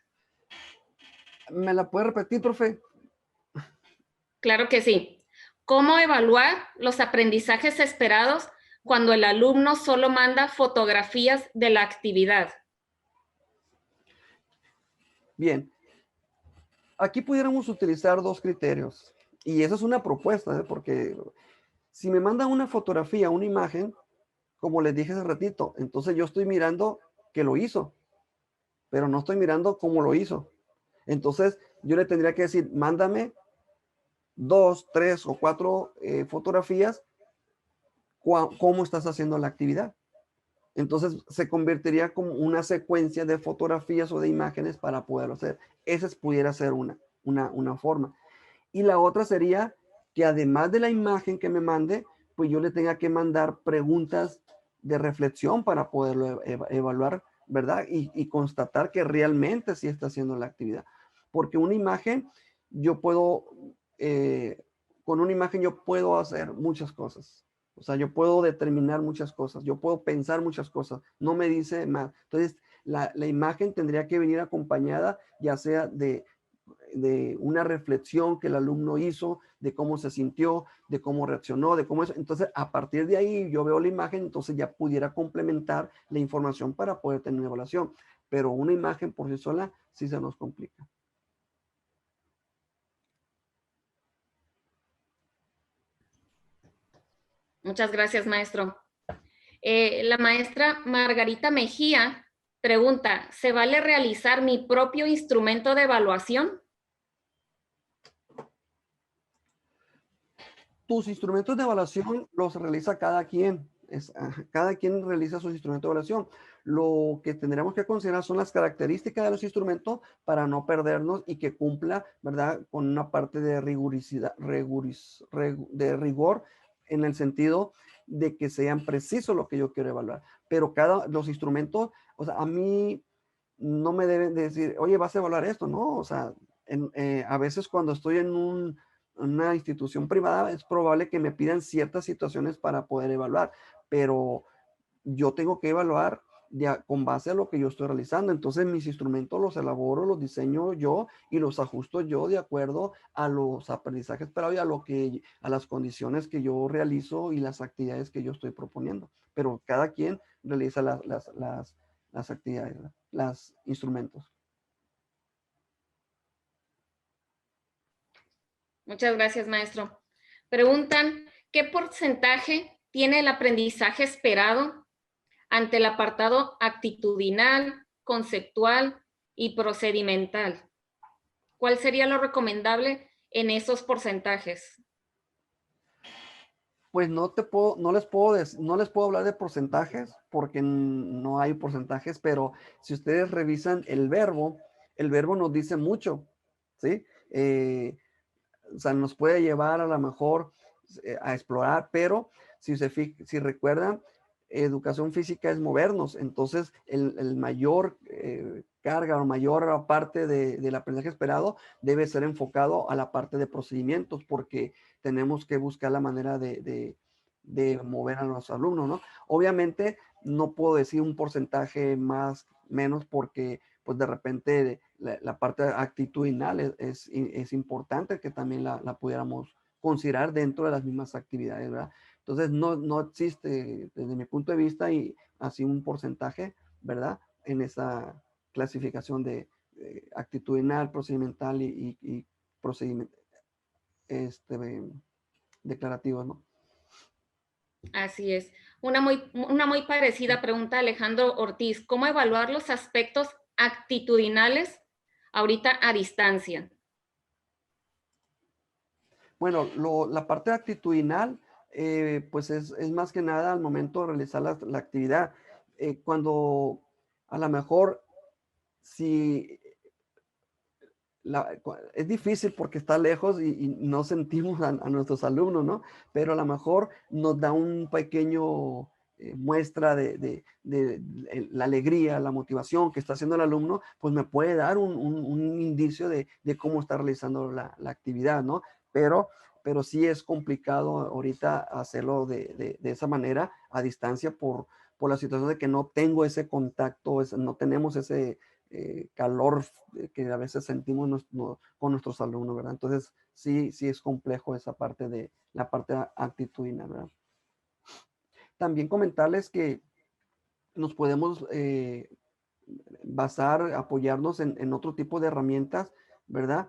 ¿Me la puede repetir, profe? Claro que sí. ¿Cómo evaluar los aprendizajes esperados cuando el alumno solo manda fotografías de la actividad? Bien. Aquí pudiéramos utilizar 2 criterios. Y esa es una propuesta, porque si me mandan una fotografía, una imagen, como les dije hace ratito, entonces yo estoy mirando que lo hizo, pero no estoy mirando cómo lo hizo. Entonces yo le tendría que decir, mándame 2, 3 o 4 fotografías, cómo estás haciendo la actividad. Entonces se convertiría como una secuencia de fotografías o de imágenes para poderlo hacer. Esa pudiera ser una forma. Y la otra sería que además de la imagen que me mande, pues yo le tenga que mandar preguntas de reflexión para poderlo evaluar, ¿verdad? Y constatar que realmente sí está haciendo la actividad. Porque una imagen, con una imagen yo puedo hacer muchas cosas. O sea, yo puedo determinar muchas cosas, yo puedo pensar muchas cosas, no me dice más. Entonces, la imagen tendría que venir acompañada ya sea de una reflexión que el alumno hizo, de cómo se sintió, de cómo reaccionó, de cómo eso. Entonces, a partir de ahí yo veo la imagen, entonces ya pudiera complementar la información para poder tener una evaluación. Pero una imagen por sí sola sí se nos complica. Muchas gracias, maestro. La maestra Margarita Mejía pregunta, ¿se vale realizar mi propio instrumento de evaluación? Tus instrumentos de evaluación los realiza cada quien. Cada quien realiza sus instrumentos de evaluación. Lo que tendremos que considerar son las características de los instrumentos para no perdernos y que cumpla, ¿verdad?, con una parte de de rigor en el sentido de que sean precisos lo que yo quiero evaluar. Pero los instrumentos, o sea, a mí no me deben de decir, oye, vas a evaluar esto, ¿no? O sea, a veces cuando estoy en una institución privada es probable que me pidan ciertas situaciones para poder evaluar, pero yo tengo que evaluar con base a lo que yo estoy realizando. Entonces mis instrumentos los elaboro, los diseño yo y los ajusto yo de acuerdo a los aprendizajes esperados y a las condiciones que yo realizo y las actividades que yo estoy proponiendo. Pero cada quien realiza las actividades, ¿verdad?, los instrumentos. Muchas gracias, maestro. Preguntan, ¿qué porcentaje tiene el aprendizaje esperado ante el apartado actitudinal, conceptual y procedimental? ¿Cuál sería lo recomendable en esos porcentajes? Pues no les puedo hablar de porcentajes porque no hay porcentajes, pero si ustedes revisan el verbo nos dice mucho, ¿sí? O sea, nos puede llevar a lo mejor a explorar, pero si recuerdan, educación física es movernos, entonces el mayor carga o mayor parte del aprendizaje esperado debe ser enfocado a la parte de procedimientos, porque tenemos que buscar la manera de mover a los alumnos, ¿no? Obviamente no puedo decir un porcentaje menos, porque pues de repente la parte actitudinal es importante que también la pudiéramos considerar dentro de las mismas actividades, ¿verdad? Entonces no existe desde mi punto de vista y así un porcentaje, ¿verdad?, en esa clasificación de actitudinal, procedimental y procedimiento declarativo, ¿no? Así es. Una muy parecida pregunta, Alejandro Ortiz. ¿Cómo evaluar los aspectos actitudinales ahorita a distancia? Bueno, la parte actitudinal, pues es más que nada al momento de realizar la actividad. Cuando a lo mejor, si es difícil porque está lejos y no sentimos a nuestros alumnos, ¿no? Pero a lo mejor nos da un pequeño muestra de la alegría, la motivación que está haciendo el alumno, pues me puede dar un indicio de cómo está realizando la actividad, ¿no? Pero sí es complicado ahorita hacerlo de esa manera a distancia por la situación de que no tengo ese contacto, no tenemos ese calor que a veces sentimos con nuestros alumnos, ¿verdad? Entonces, sí es complejo esa parte de la parte actitudinal, ¿verdad? También comentarles que nos podemos apoyarnos en otro tipo de herramientas, ¿verdad?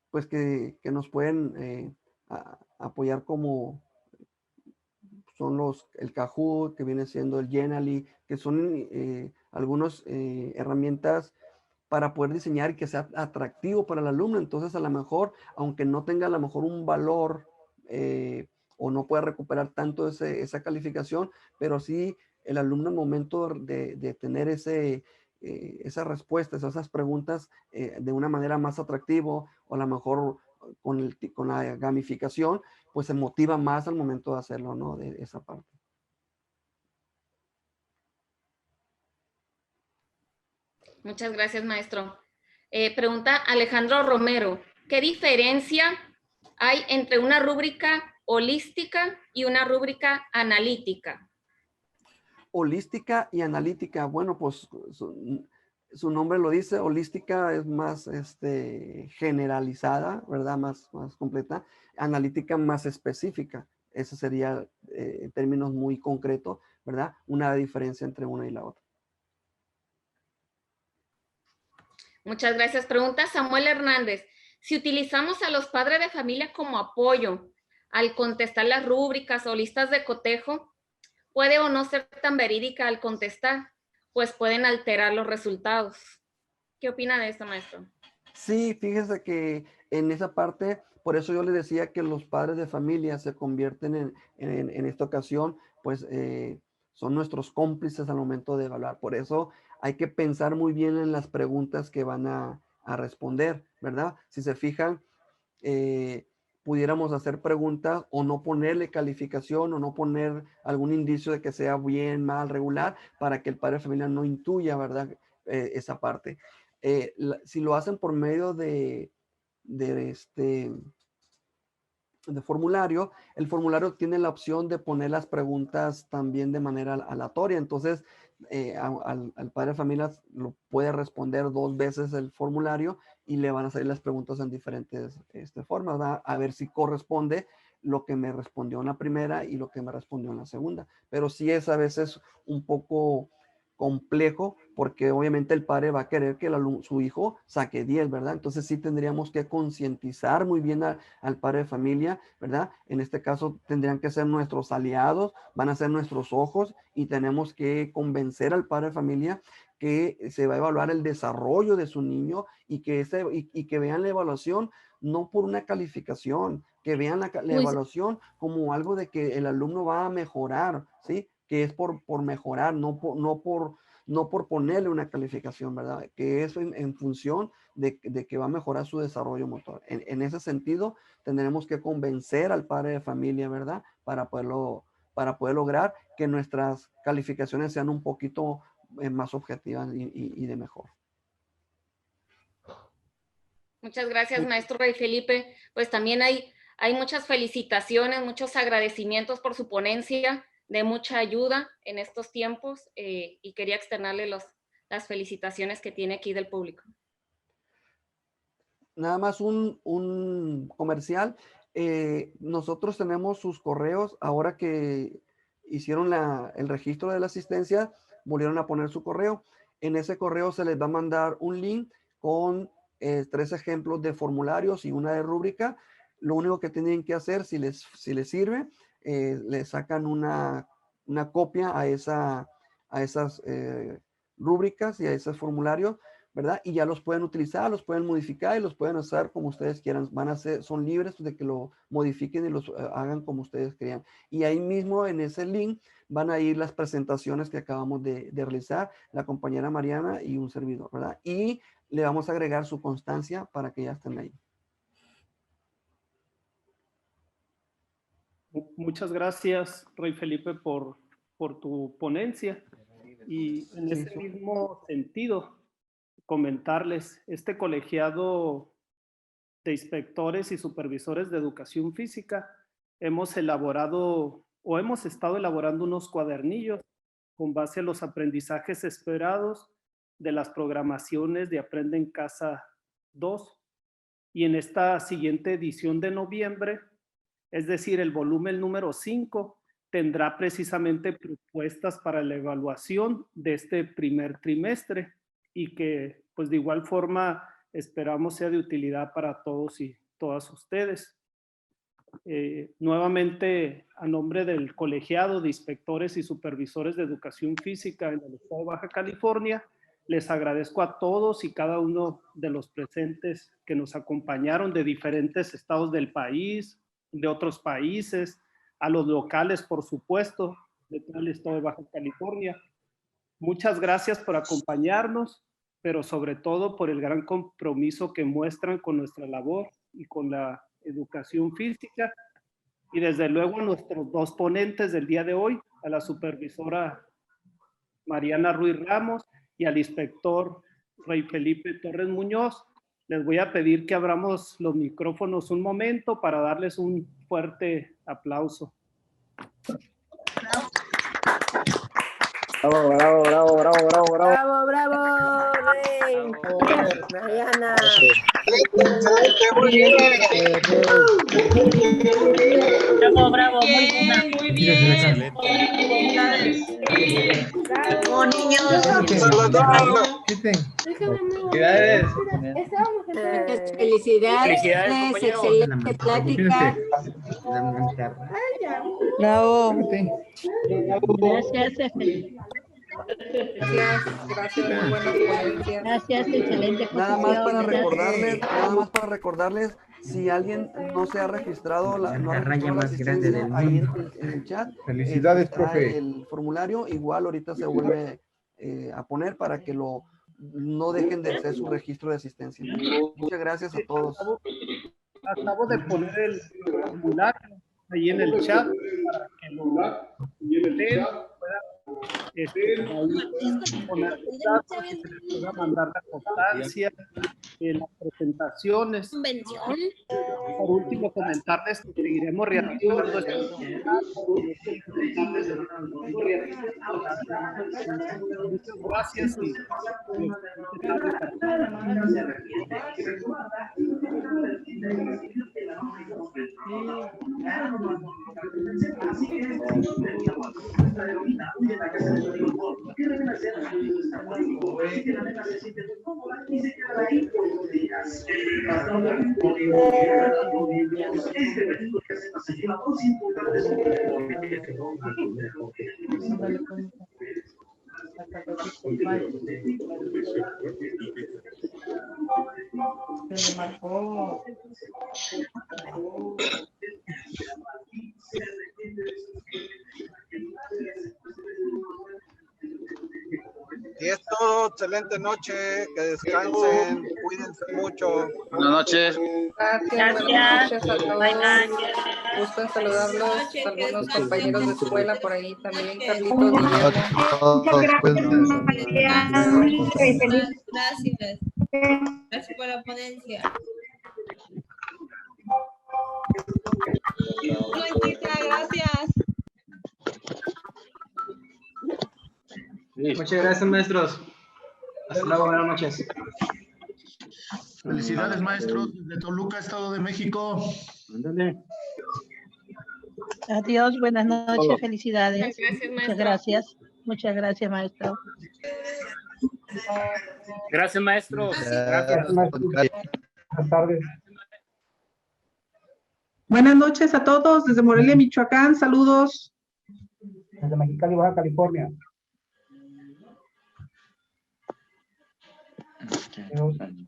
Pues que nos pueden apoyar, como son el Kahoot, que viene siendo el Genially, que son algunas herramientas para poder diseñar y que sea atractivo para el alumno. Entonces, a lo mejor, aunque no tenga a lo mejor un valor o no pueda recuperar tanto esa calificación, pero sí el alumno en el momento de tener esas respuestas, esas preguntas de una manera más atractiva, o a lo mejor con la gamificación, pues se motiva más al momento de hacerlo, ¿no? De esa parte. Muchas gracias, maestro. Pregunta Alejandro Romero, ¿qué diferencia hay entre una rúbrica holística y una rúbrica analítica? Holística y analítica, bueno, pues su nombre lo dice. Holística es más generalizada, ¿verdad? Más completa. Analítica más específica. Ese sería, en términos muy concretos, ¿verdad?, una diferencia entre una y la otra. Muchas gracias. Pregunta Samuel Hernández. Si utilizamos a los padres de familia como apoyo al contestar las rúbricas o listas de cotejo, puede o no ser tan verídica al contestar, pues pueden alterar los resultados. ¿Qué opina de esto, maestro? Sí, fíjese que en esa parte, por eso yo le decía que los padres de familia se convierten en esta ocasión pues son nuestros cómplices al momento de evaluar. Por eso hay que pensar muy bien en las preguntas que van a responder, ¿verdad? Si se fijan, pudiéramos hacer preguntas o no ponerle calificación o no poner algún indicio de que sea bien, mal, regular, para que el padre de familia no intuya, ¿verdad? Esa parte. Si lo hacen por medio de formulario, el formulario tiene la opción de poner las preguntas también de manera aleatoria. Entonces, al padre de familia lo puede responder 2 veces el formulario y le van a salir las preguntas en diferentes formas, ¿verdad? A ver si corresponde lo que me respondió en la primera y lo que me respondió en la segunda. Pero sí es a veces un poco complejo, porque obviamente el padre va a querer que su hijo saque 10, ¿verdad? Entonces sí tendríamos que concientizar muy bien al padre de familia, ¿verdad? En este caso tendrían que ser nuestros aliados, van a ser nuestros ojos, y tenemos que convencer al padre de familia que se va a evaluar el desarrollo de su niño, y que vean la evaluación no por una calificación, que vean la evaluación como algo de que el alumno va a mejorar, ¿sí? Que es por mejorar, no por ponerle una calificación, ¿verdad? Que es en función de que va a mejorar su desarrollo motor. En ese sentido, tendremos que convencer al padre de familia, ¿verdad? Para poder lograr que nuestras calificaciones sean un poquito más objetivas y de mejor. Muchas gracias, maestro Rey Felipe. Pues también hay muchas felicitaciones, muchos agradecimientos por su ponencia, de mucha ayuda en estos tiempos, y quería externarle las felicitaciones que tiene aquí del público. Nada más un comercial. Nosotros tenemos sus correos. Ahora que hicieron el registro de la asistencia, volvieron a poner su correo. En ese correo se les va a mandar un link con 3 ejemplos de formularios y una de rúbrica. Lo único que tienen que hacer, si les sirve, le sacan una copia a esas rúbricas y a esos formularios, ¿verdad? Y ya los pueden utilizar, los pueden modificar y los pueden hacer como ustedes quieran. Son libres de que lo modifiquen y los hagan como ustedes quieran. Y ahí mismo en ese link van a ir las presentaciones que acabamos de realizar, la compañera Mariana y un servidor, ¿verdad? Y le vamos a agregar su constancia para que ya estén ahí. Muchas gracias, Rey Felipe, por tu ponencia. Y en ese mismo sentido, comentarles, este colegiado de inspectores y supervisores de educación física, hemos elaborado o hemos estado elaborando unos cuadernillos con base a los aprendizajes esperados de las programaciones de Aprende en Casa 2. Y en esta siguiente edición de noviembre, es decir, el volumen número 5, tendrá precisamente propuestas para la evaluación de este primer trimestre, y que pues de igual forma esperamos sea de utilidad para todos y todas ustedes. Nuevamente, a nombre del colegiado de inspectores y supervisores de educación física en el estado de Baja California, les agradezco a todos y cada uno de los presentes que nos acompañaron de diferentes estados del país, de otros países, a los locales, por supuesto, de todo el estado de Baja California. Muchas gracias por acompañarnos, pero sobre todo por el gran compromiso que muestran con nuestra labor y con la educación física. Y desde luego a nuestros 2 ponentes del día de hoy, a la supervisora Mariana Ruiz Ramos y al inspector Rey Felipe Torres Muñoz. Les voy a pedir que abramos los micrófonos un momento para darles un fuerte aplauso. Bravo, bravo, bravo, bravo, bravo, bravo. Bravo, bravo, Rey. Mariana. Bravo, bravo, muy bien, muy bien. Bravo, niños. Felicidades, excelente plática. Bravo. Gracias, Gracias, muy buena ponencia. Gracias, excelente Nada más para exposición. recordarles, si alguien no se ha registrado, no ha La raya registrado la más grande asistencia, del ahí mundo. en el chat Felicidades, está profe. el formulario, igual ahorita se vuelve a poner para que no dejen de hacer su registro de asistencia. Muchas gracias a todos. Acabo de poner el formulario ahí en el chat para que lo den, ahí poner los datos y se les pueda mandar la constancia, las presentaciones. Por último, comentarles que seguiremos realizando muchas gracias y Y es todo, excelente noche, que descansen, cuídense mucho. Buenas noches. Gracias, buenas noches a todos. Gusto en saludarlos, algunos compañeros de escuela por ahí también, Carlitos, Guillermo. Gracias. Gracias por la ponencia. Gracias. Muchas gracias, maestros. Hasta luego, buenas noches. Felicidades, maestros, desde Toluca, Estado de México. Adiós, buenas noches, Muchas felicidades. gracias, Muchas maestro. gracias. Muchas gracias, maestro. Gracias, maestros. Gracias. Buenas tardes. Buenas noches a todos desde Morelia, Michoacán. Saludos. Desde Mexicali, Baja California. Okay.